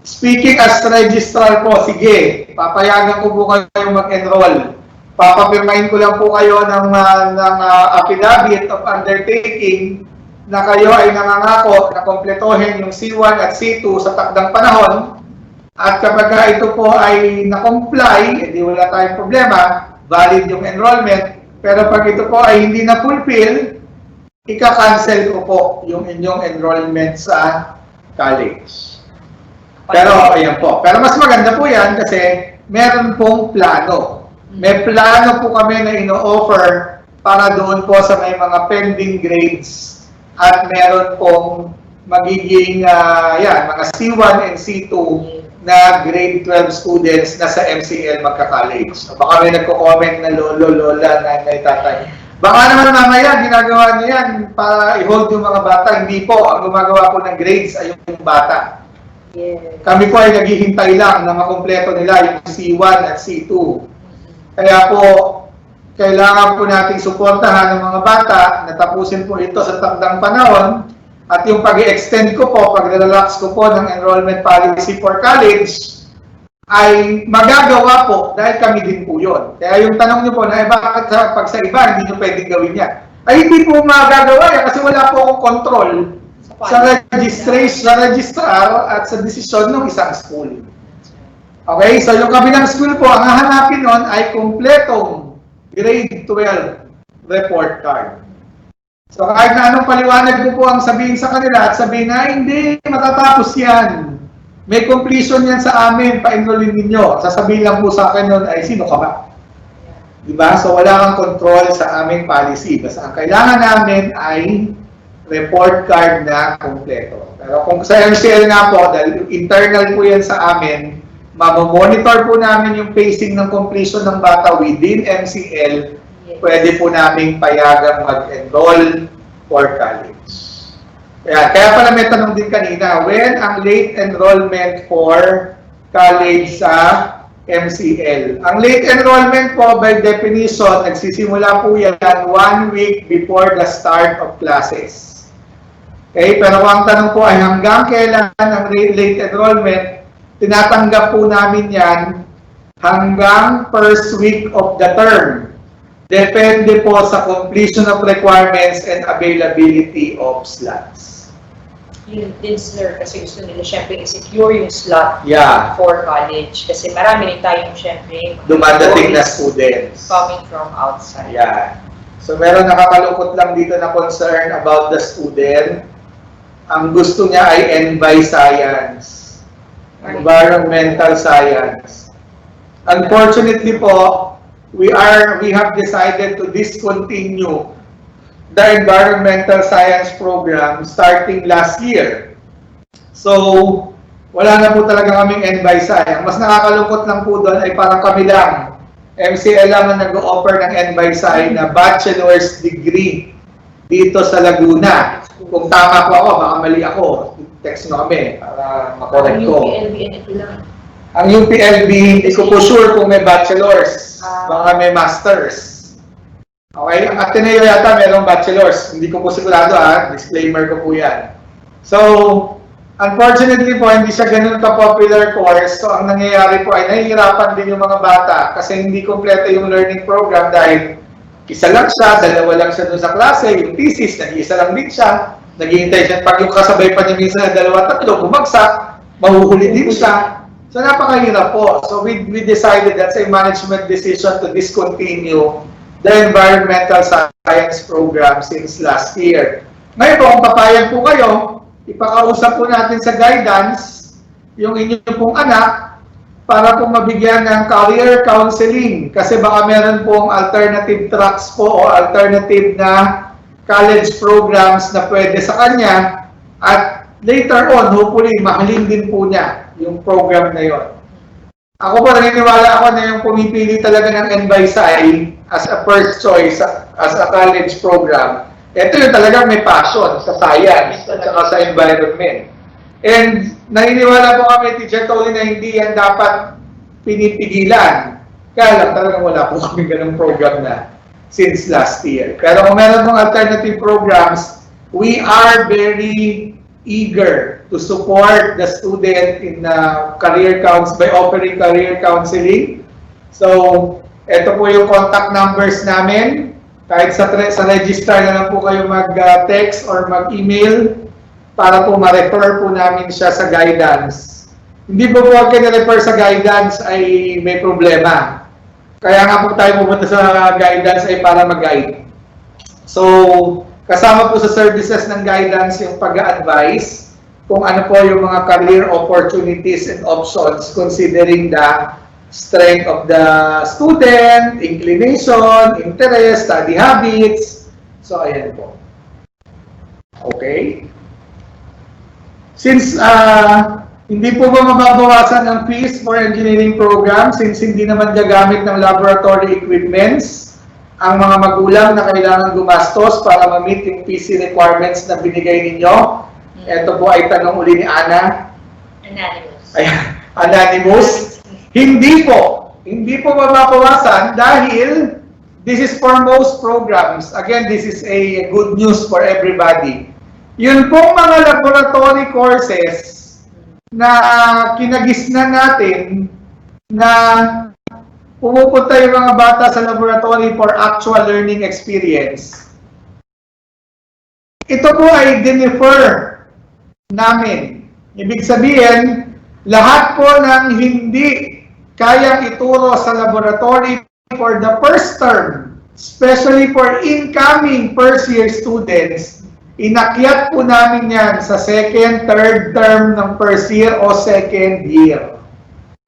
Speaking as registrar po, sige, papayagan ko po kayo mag-enroll. Papapirmahin ko lang po kayo ng affidavit of undertaking na kayo ay nangangako na kompletohin yung C1 at C2 sa takdang panahon. At kapag ito po ay na-comply, hindi wala tayong problema, valid yung enrollment. Pero pag ito po ay hindi na-fulfill, ika-cancel ko po yung inyong enrollment sa college. Pero ayan po. Pero mas maganda po yan kasi meron pong plano. May plano po kami na ino-offer para doon po sa may mga pending grades at meron pong magiging mga C1 and C2 na grade 12 students na sa MCL magka-college. Baka may nagko-comment na lolo, lola, nanay, tatay. Baka naman mamaya ginagawa niya yan para i-hold yung mga bata. Hindi po. Ang gumagawa po ng grades ay yung bata. Yes. Kami po ay naghihintay lang na makumpleto nila yung C1 at C2. Kaya po, kailangan po nating suportahan ng mga bata na tapusin po ito sa takdang panahon at yung pag-extend ko po, pag-relax ko po ng enrollment policy for college ay magagawa po dahil kami din po yun. Kaya yung tanong niyo po na bakit pag sa iba hindi nyo pwedeng gawin yan? Ay hindi po magagawa yan kasi wala po akong control sa registration, sa registrar at sa desisyon ng isang school. Okay, so yung kabilang school po, ang hahanapin nun ay kumpletong grade 12 report card. So kahit na anong paliwanag ko po ang sabihin sa kanila at sabihin na hindi, matatapos yan. May completion yan sa amin, pa-enrollin ninyo. Sasabihin lang po sa akin nun ay sino ka ba? Diba? So wala kang control sa aming policy. Basta ang kailangan namin ay report card na kompleto. Pero kung sa MCL nga po, dahil internal po yan sa amin, mamomonitor po namin yung pacing ng completion ng bata within MCL, pwede po namin payagang mag-enroll for college. Kaya pala may tanong din kanina, when ang late enrollment for college sa MCL? Ang late enrollment po by definition, nagsisimula po yan 1 week before the start of classes. Okay, pero kung ang tanong po ay hanggang kailan ang late enrollment, tinatanggap po namin yan hanggang first week of the term. Depende po sa completion of requirements and availability of slots. Yun din sir, kasi gusto nila syempre i-secure yung slot for college. Kasi marami rin tayong syempre dumadating na students coming from outside. So meron nakakalungkot lang dito na concern about the student. Ang gusto niya ay NBI Science. Environmental Science. Unfortunately po, we have decided to discontinue the Environmental Science program starting last year. So, wala na po talaga kaming NBI Science. Mas nakakalungkot lang po doon ay parang kami lang. MCL lang ang nag-offer ng NBI Science na bachelor's degree dito sa Laguna. Kung tama po ako, baka mali ako. Text nyo kami para makorek ko. Ang UPLB, ito lang. Ang UPLB, hindi ko po sure kung may bachelor's. Baka may master's. Okay? Ang Ateneo yata mayroong bachelor's. Hindi ko po sigurado disclaimer ko po yan. So, Unfortunately po, hindi siya ganun ka-popular course. So, ang nangyayari po ay nahihirapan din yung mga bata kasi hindi kompleto yung learning program dahil isa lang siya, dalawa lang siya doon sa klase, yung thesis, nag-iisa lang din siya. Naghihintay siya, pag yung kasabay pa niya minsan na dalawa, tatlo, bumagsak, mahuhuli din siya. So, napakahirap po. So, we decided that's a management decision to discontinue the environmental science program since last year. Ngayon po, kung papayag po kayo, ipakausap po natin sa guidance yung inyong pong anak para po mabigyan ng career counseling kasi baka meron pong alternative tracks po o alternative na college programs na pwede sa kanya at later on, hopefully, mahalin din po niya yung program na yon. Ako po, naniniwala ako na yung pumipili talaga ng NBISI as a first choice as a college program. Ito yung talagang may passion sa science at saka sa environment. And naniniwala po kami, Teacher Tony, na hindi yan dapat pinipigilan. Kaya lang talagang wala po kami ganung program na since last year. Pero kung meron pong alternative programs, we are very eager to support the student in career counseling by offering career counseling. So, ito po yung contact numbers namin. Kahit sa register na lang po kayo mag-text or mag-email para po ma-refer po namin siya sa guidance. Hindi po huwag kayo na-refer sa guidance ay may problema. Kaya nga po tayo pupunta sa guidance ay para mag-guide. So, kasama po sa services ng guidance yung pag-advise kung ano po yung mga career opportunities and options considering the strength of the student, inclination, interest, study habits. So, ayan po. Okay. Since hindi po ba mababawasan ang fees for engineering program since hindi naman gagamit ng laboratory equipments ang mga magulang na kailangan gumastos para ma-meet yung PC requirements na binigay ninyo? Ito po ay tanong uli ni Ana. Anonymous. Ayan, anonymous. Hindi po mababawasan dahil this is for most programs. Again, this is a good news for everybody. Yun pong mga laboratory courses na kinagisnan natin na pumupunta yung mga bata sa laboratory for actual learning experience. Ito po ay dinifer namin. Ibig sabihin, lahat po ng hindi kayang ituro sa laboratory for the first term, especially for incoming first-year students, inakyat po namin yan sa second, third term ng first year o second year.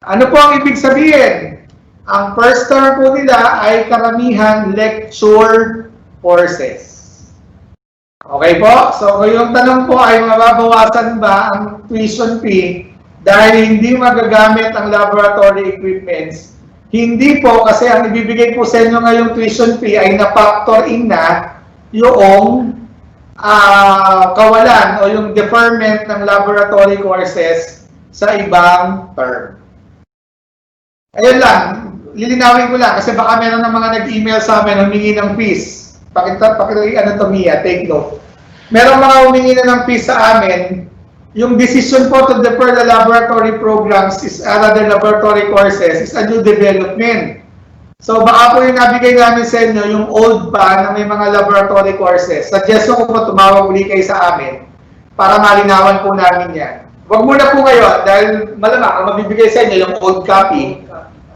Ano po ang ibig sabihin? Ang first term po nila ay karamihan lecture courses. Okay po? So, yung tanong po ay mababawasan ba ang tuition fee dahil hindi magagamit ang laboratory equipments? Hindi po, kasi ang ibibigay po sa inyo ngayong tuition fee ay na-factor in na yung kawalan o yung deferment ng laboratory courses sa ibang term. Ayun lang, lilinawin ko lang kasi baka meron ng mga nag-email sa amin humingi ng fees. Anatomiya, take note. Meron mga humingi na ng fees sa amin. Yung decision po to defer the laboratory programs is rather laboratory courses is a new development. So baka po yung nabigay namin sa inyo, yung old pa na may mga laboratory courses. Suggestion ko po tumawag uli kayo sa amin para malinawan po namin yan. Huwag muna po ngayon dahil malamang ang mabibigay sa inyo yung old copy.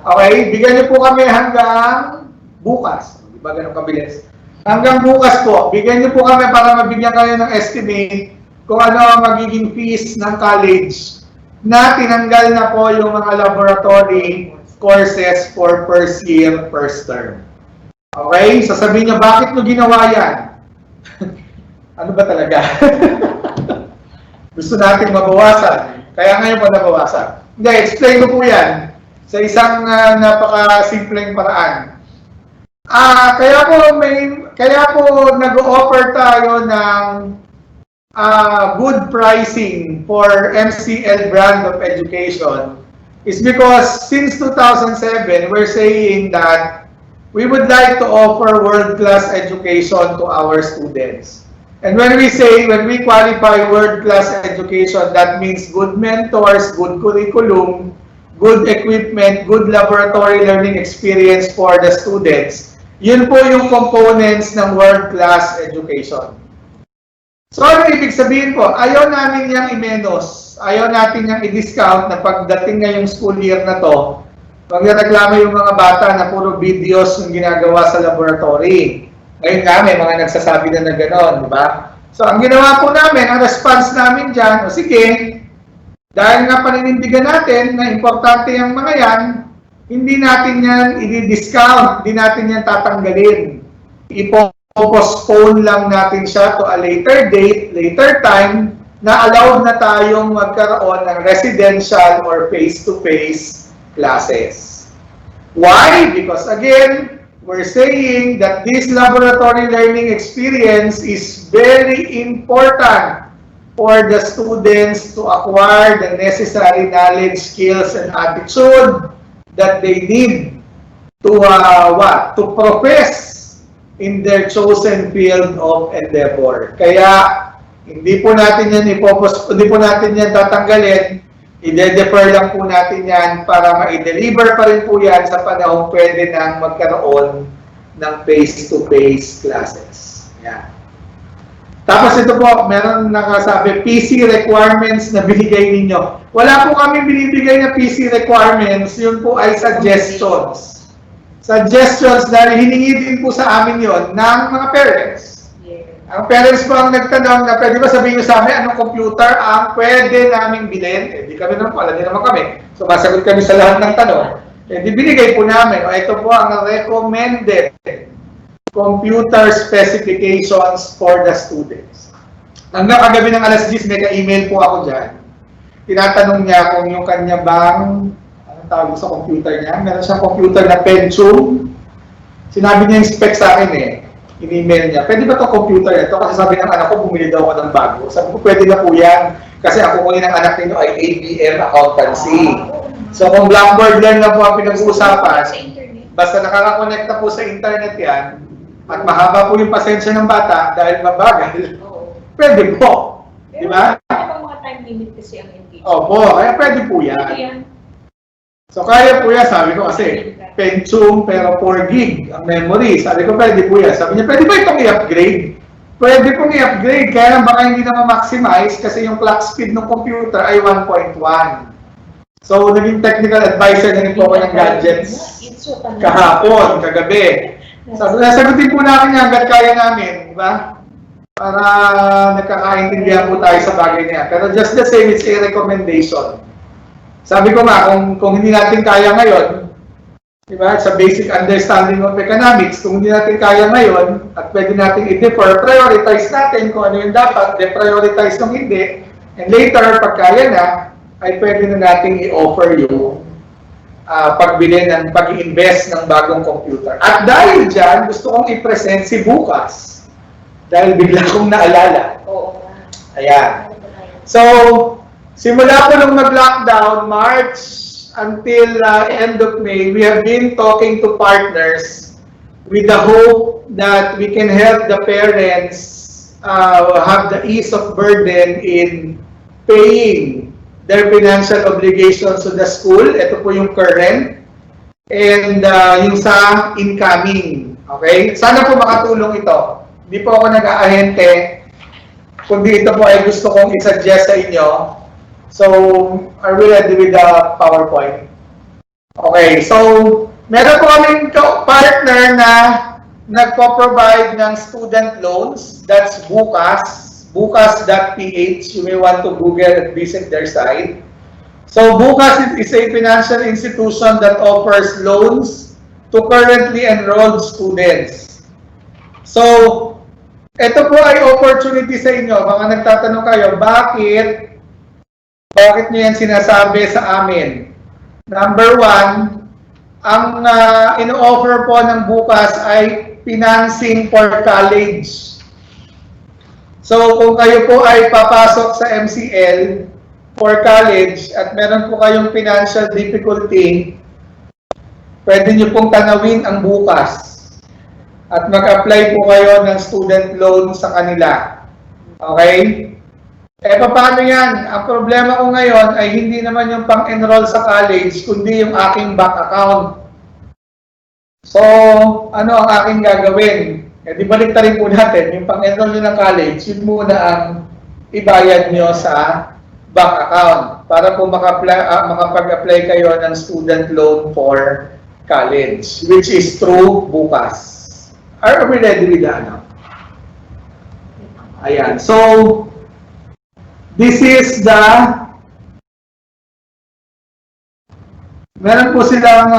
Okay? Bigyan niyo po kami hanggang bukas. Di ba ganun kabilis? Hanggang bukas po, bigyan niyo po kami para mabigyan kayo ng estimate kung ano ang magiging fees ng college na tinanggal na po yung mga laboratory courses for first year, first term. Okay? Sasabihin niyo, bakit mo ginawa yan? Ano ba talaga? Gusto natin mabawasan. Kaya ngayon pa nabawasan. Hindi, explain ko po yan sa isang napaka-simpleng paraan. Kaya po nag-offer tayo ng good pricing for MCL brand of education is because since 2007, we're saying that we would like to offer world-class education to our students. And when we qualify world-class education, that means good mentors, good curriculum, good equipment, good laboratory learning experience for the students. Yun po yung components ng world-class education. So, ano ibig sabihin po? Ayaw namin niyang i-menos. Ayaw natin niyang i-discount na pagdating ngayong school year na to, magreklamo yung mga bata na puro videos yung ginagawa sa laboratory. Ngayon nga, may mga nagsasabi na gano'n, di ba? So, ang ginawa po namin, ang response namin dyan, o sige, dahil nga paninindigan natin na importante yung mga yan, hindi natin yan i-discount, hindi natin yan tatanggalin. Ipo-postpone lang natin siya to a later date, later time, na allowed na tayong magkaroon ng residential or face-to-face classes. Why? Because again, we're saying that this laboratory learning experience is very important for the students to acquire the necessary knowledge, skills, and attitude that they need to to profess in their chosen field of endeavor. Kaya hindi po natin yan tatanggalin. I-defer lang po natin yan para ma-deliver pa rin po yan sa panahong pwede nang magkaroon ng face-to-face classes. Yan. Tapos ito po, meron nakasabi, PC requirements na binigay ninyo. Wala po kami binibigay na PC requirements, yun po ay suggestions. Suggestions na hiningi din po sa amin yon ng mga parents. Ang parents po ang nagtanong na pwede ba sabihin nyo sa amin anong computer ang pwede naming bilhin? Eh, di kami naman po, alam niyo naman kami. So, masagot kami sa lahat ng tanong. Eh, di binigay po namin. O, ito po ang recommended computer specifications for the students. Hanggang kagabi ng alas 10, may ka-email po ako dyan. Tinatanong niya kung yung kanya bang, anong tawag sa computer niya? Meron siyang computer na Pentium. Sinabi niya yung spec sa akin eh. In-email niya, pwede ba itong computer ito? Kasi sabi ng anak ko, bumili daw ako ng bago. Sabi ko, pwede na po yan. Kasi ako kunin ng anak ninyo ay ABM Accountancy. So kung Blackboard lang na po ang pinag-uusapan, basta nakaka-connect na po sa internet yan, at mahaba po yung pasensya ng bata dahil mabagal, pwede po. Di ba? Ano mga time limit kasi ang engagement? Opo, kaya pwede po yan. So kaya po yan, sabi ko kasi, Pentium pero 4 gig ang memory. Sabi ko, pwede po yan. Sabi niya, pwede ba itong i-upgrade? Pwede pong i-upgrade, kaya lang baka hindi na ma-maximize kasi yung clock speed ng computer ay 1.1. So, naging technical advisor na rin po ako ng gadgets kahapon, kagabi. Sagutin po namin yan hanggat kaya namin, di ba? Para nagkakaintindihan po tayo sa bagay niya. Pero just the same, it's a recommendation. Sabi ko nga, kung hindi natin kaya ngayon, diba, sa basic understanding of economics, kung hindi natin kaya ngayon at pwede natin i-defer, prioritize natin kung ano yung dapat, deprioritize kung hindi, and later, pag kaya na, ay pwede na natin i-offer yung pagbili ng pag-invest ng bagong computer. At dahil dyan, gusto kong i-present si Bukas. Dahil bigla kong naalala. Ayan. So, simula po nung mag-lockdown, March until end of May, we have been talking to partners with the hope that we can help the parents have the ease of burden in paying their financial obligations to the school. Ito po yung current. And yung sa incoming. Okay? Sana po makatulong ito. Hindi po ako nag-aahente. Kundi ito po ay gusto kong i-suggest sa inyo. So, are we ready with the PowerPoint? Okay, so, meron po kaming partner na nagpo-provide ng student loans. That's Bukas, bukas.ph. You may want to Google and visit their site. So, Bukas is a financial institution that offers loans to currently enrolled students. So, ito po ay opportunity sa inyo. Mga nagtatanong kayo, bakit nyo yan sinasabi sa amin? Number one, ang ino-offer po ng Bukas ay financing for college. So, kung kayo po ay papasok sa MCL for college at meron po kayong financial difficulty, pwede nyo pong tanawin ang Bukas at mag-apply po kayo ng student loan sa kanila. Okay? Paano yan? Ang problema ko ngayon ay hindi naman yung pang-enroll sa college, kundi yung aking bank account. So, ano ang aking gagawin? Di balik rin po natin, yung pang-enroll nyo ng college, yun muna ang ibayad nyo sa bank account para po makapag-apply kayo ng student loan for college, which is through bukas. Are we ready with that? Ayan. So, this is the meron po silang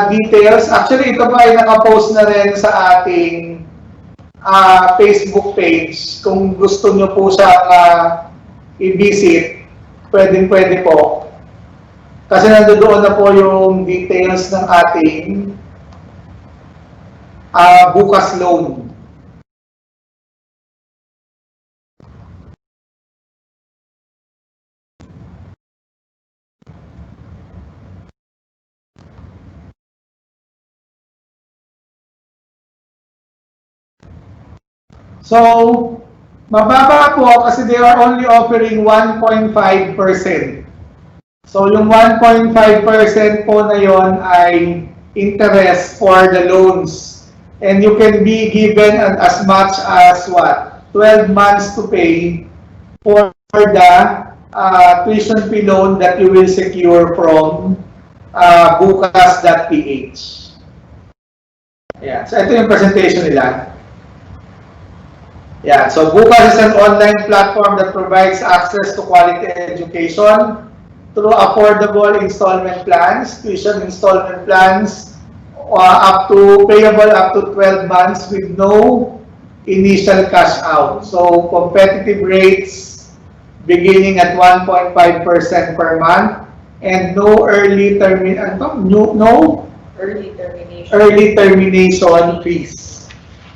details. Actually, ito pa ay nakapost na rin sa ating Facebook page. Kung gusto nyo po siya i-visit, pwede po. Kasi nandoon na po yung details ng ating bukas loan. So, mababa po kasi they are only offering 1.5%. So, yung 1.5% po na yon ay interest for the loans. And you can be given as much as what? 12 months to pay for the tuition fee loan that you will secure from bukas.ph. Yeah, so ito yung presentation nila. Yeah, so Bukas is an online platform that provides access to quality education through affordable installment plans, tuition installment plans, payable up to 12 months with no initial cash out. So competitive rates beginning at 1.5% per month and no early termination fees.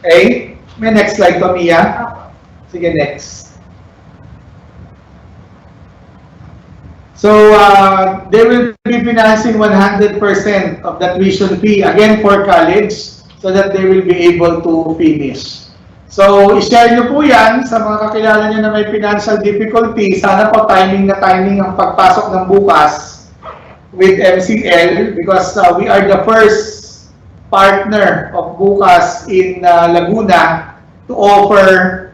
Okay? May next slide pa, Mia? Sige, next. So, they will be financing 100% of the tuition fee, again for college, so that they will be able to finish. So, i-share nyo po yan sa mga kakilala nyo na may financial difficulty. Sana po timing ang pagpasok ng bukas with MCL because we are the first partner of Bukas in Laguna to offer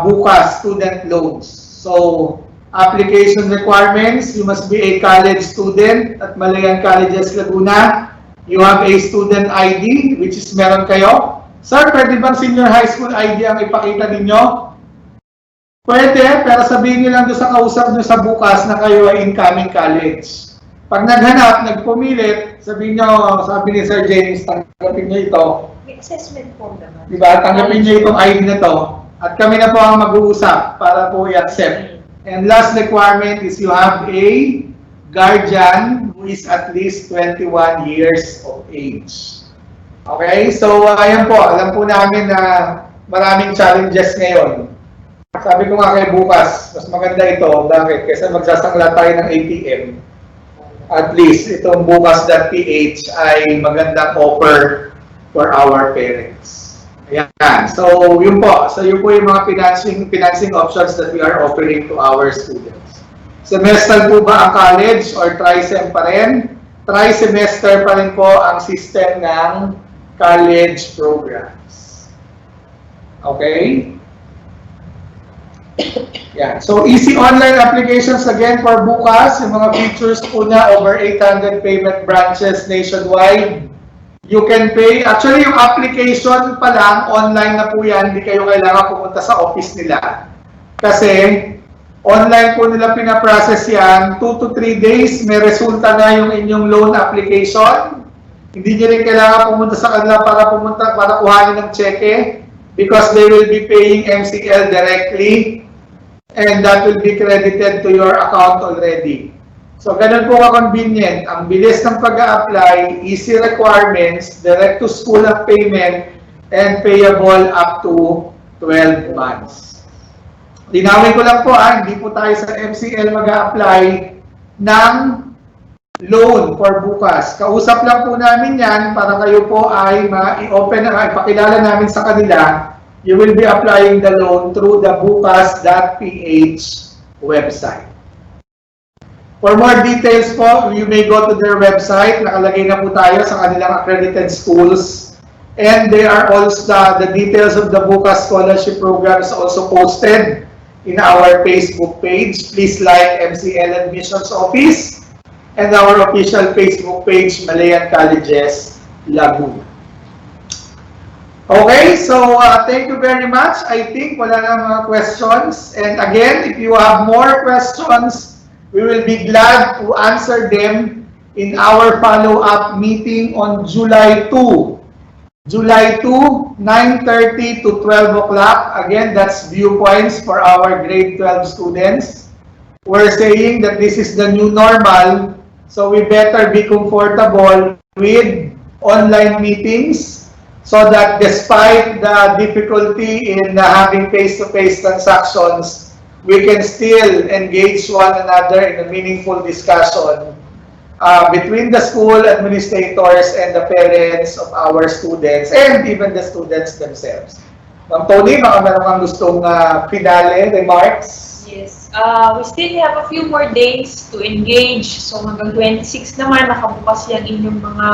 Bukas student loans. So, application requirements, you must be a college student at Malayan Colleges Laguna. You have a student ID, which is meron kayo. Sir, pwede bang senior high school ID ang ipakita ninyo? Pwede, pero sabihin nyo lang doon sa kausap nyo sa Bukas na kayo ay incoming college. Pag naghanap, nagpumilit, sabi ni Sir James, tanggapin nyo ito. May assessment form naman. Diba? Tanggapin nyo itong ID na to. At kami na po ang mag-uusap para po i-accept. And last requirement is you have a guardian who is at least 21 years of age. Okay? So, ayan po. Alam po namin na maraming challenges ngayon. Sabi ko nga kay Bukas, mas maganda ito. Bakit? Kasi magsasangla tayo ng ATM. At least itong bukas.ph ay magandang offer for our parents. Ayan. So, yun po. So, yun po yung mga financing options that we are offering to our students. Semester po ba ang college or tri-sem pa rin? Tri-semester pa rin po ang system ng college programs. Okay? Yeah. So, easy online applications again for Bukas. Yung mga features po na over 800 payment branches nationwide. You can pay. Actually, yung application pa lang, online na po yan. Hindi kayo kailangan pumunta sa office nila. Kasi, online po nila pinaprocess yan. 2 to 3 days, may resulta na yung inyong loan application. Hindi nyo rin kailangan pumunta sa kanila para kuhanin ng cheque because they will be paying MCL directly. And that will be credited to your account already. So, ganun po ka-convenient. Ang bilis ng pag-a-apply, easy requirements, direct-to-school ang payment, and payable up to 12 months. Linawin ko lang po, hindi po tayo sa MCL mag-a-apply ng loan for bukas. Kausap lang po namin yan para kayo po ay ma-open na, ipakilala namin sa kanila. You will be applying the loan through the bukas.ph website. For more details po, you may go to their website. Nakalagay na po tayo sa kanilang accredited schools. And they are also, the details of the Bukas Scholarship Program is also posted in our Facebook page. Please like MCL Admissions Office and our official Facebook page, Malayan Colleges, Laguna. Okay, so thank you very much. I think wala na mga questions. And again, if you have more questions, we will be glad to answer them in our follow-up meeting on July 2. July 2, 9:30 to 12 o'clock. Again, that's Viewpoints for our grade 12 students. We're saying that this is the new normal. So we better be comfortable with online meetings so that despite the difficulty in having face-to-face transactions, we can still engage one another in a meaningful discussion between the school administrators and the parents of our students and even the students themselves. Ma'am Tony, baka meron kang gustong finale remarks? Yes. We still have a few more days to engage. So hanggang 26 naman, nakabukas yan inyong mga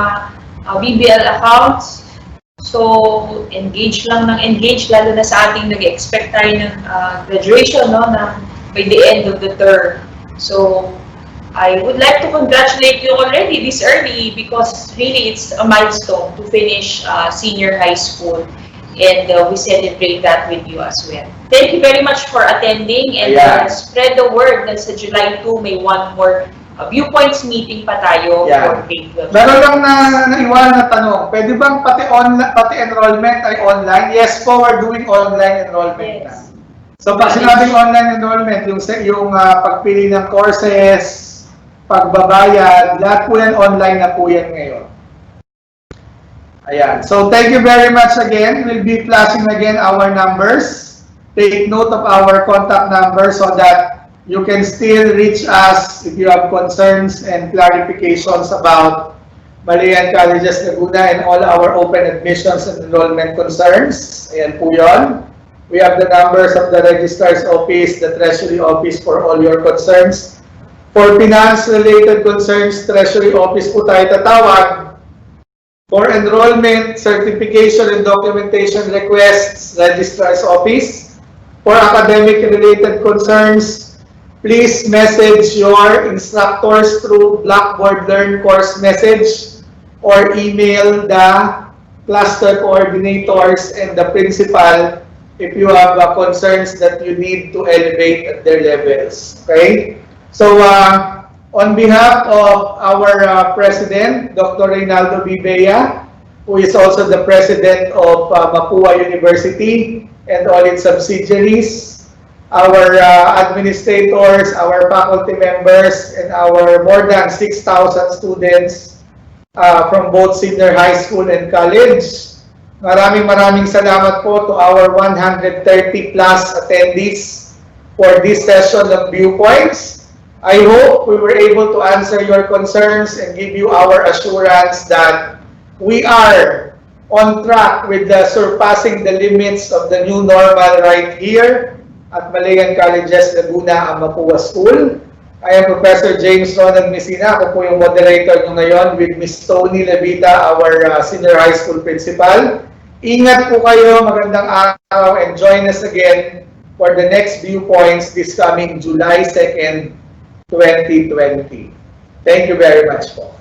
BBL accounts. So engage lang ng engage, lalo na sa ating nag-expect tayo ng graduation, no, na by the end of the term. So I would like to congratulate you already this early because really it's a milestone to finish senior high school. And we celebrate that with you as well. Thank you very much for attending and spread the word na sa July 2 may one more Viewpoints meeting pa tayo for grade 12. Meron lang naiwan na tanong, pwede bang pati enrollment ay online? Yes po, we're doing online enrollment na. So pag sinabing online enrollment, yung pagpili ng courses, pagbabayad, lahat po yan online na po yan ngayon. Ayan. So thank you very much again. We'll be flashing again our numbers. Take note of our contact number so that you can still reach us if you have concerns and clarifications about Malayan Colleges Laguna and all our open admissions and enrollment concerns. Ayan po yun. We have the numbers of the Registrar's Office, the Treasury Office for all your concerns. For finance-related concerns, Treasury Office po tayo tatawag. For enrollment, certification, and documentation requests, Registrar's Office. For academic-related concerns, please message your instructors through Blackboard Learn course message or email the cluster coordinators and the principal if you have concerns that you need to elevate at their levels. Okay? So, on behalf of our President, Dr. Reynaldo Bibea, who is also the President of Mapua University and all its subsidiaries, our administrators, our faculty members, and our more than 6,000 students from both senior high school and college. Maraming salamat po to our 130 plus attendees for this session of Viewpoints. I hope we were able to answer your concerns and give you our assurance that we are on track with surpassing the limits of the new normal right here at Malayan Colleges Laguna, Mapua School. I am Professor James Ronan Messina. Ako po yung moderator nyo ngayon with Miss Tony Levita, our senior high school principal. Ingat po kayo, magandang araw, and join us again for the next Viewpoints this coming July 2nd, 2020. Thank you very much po.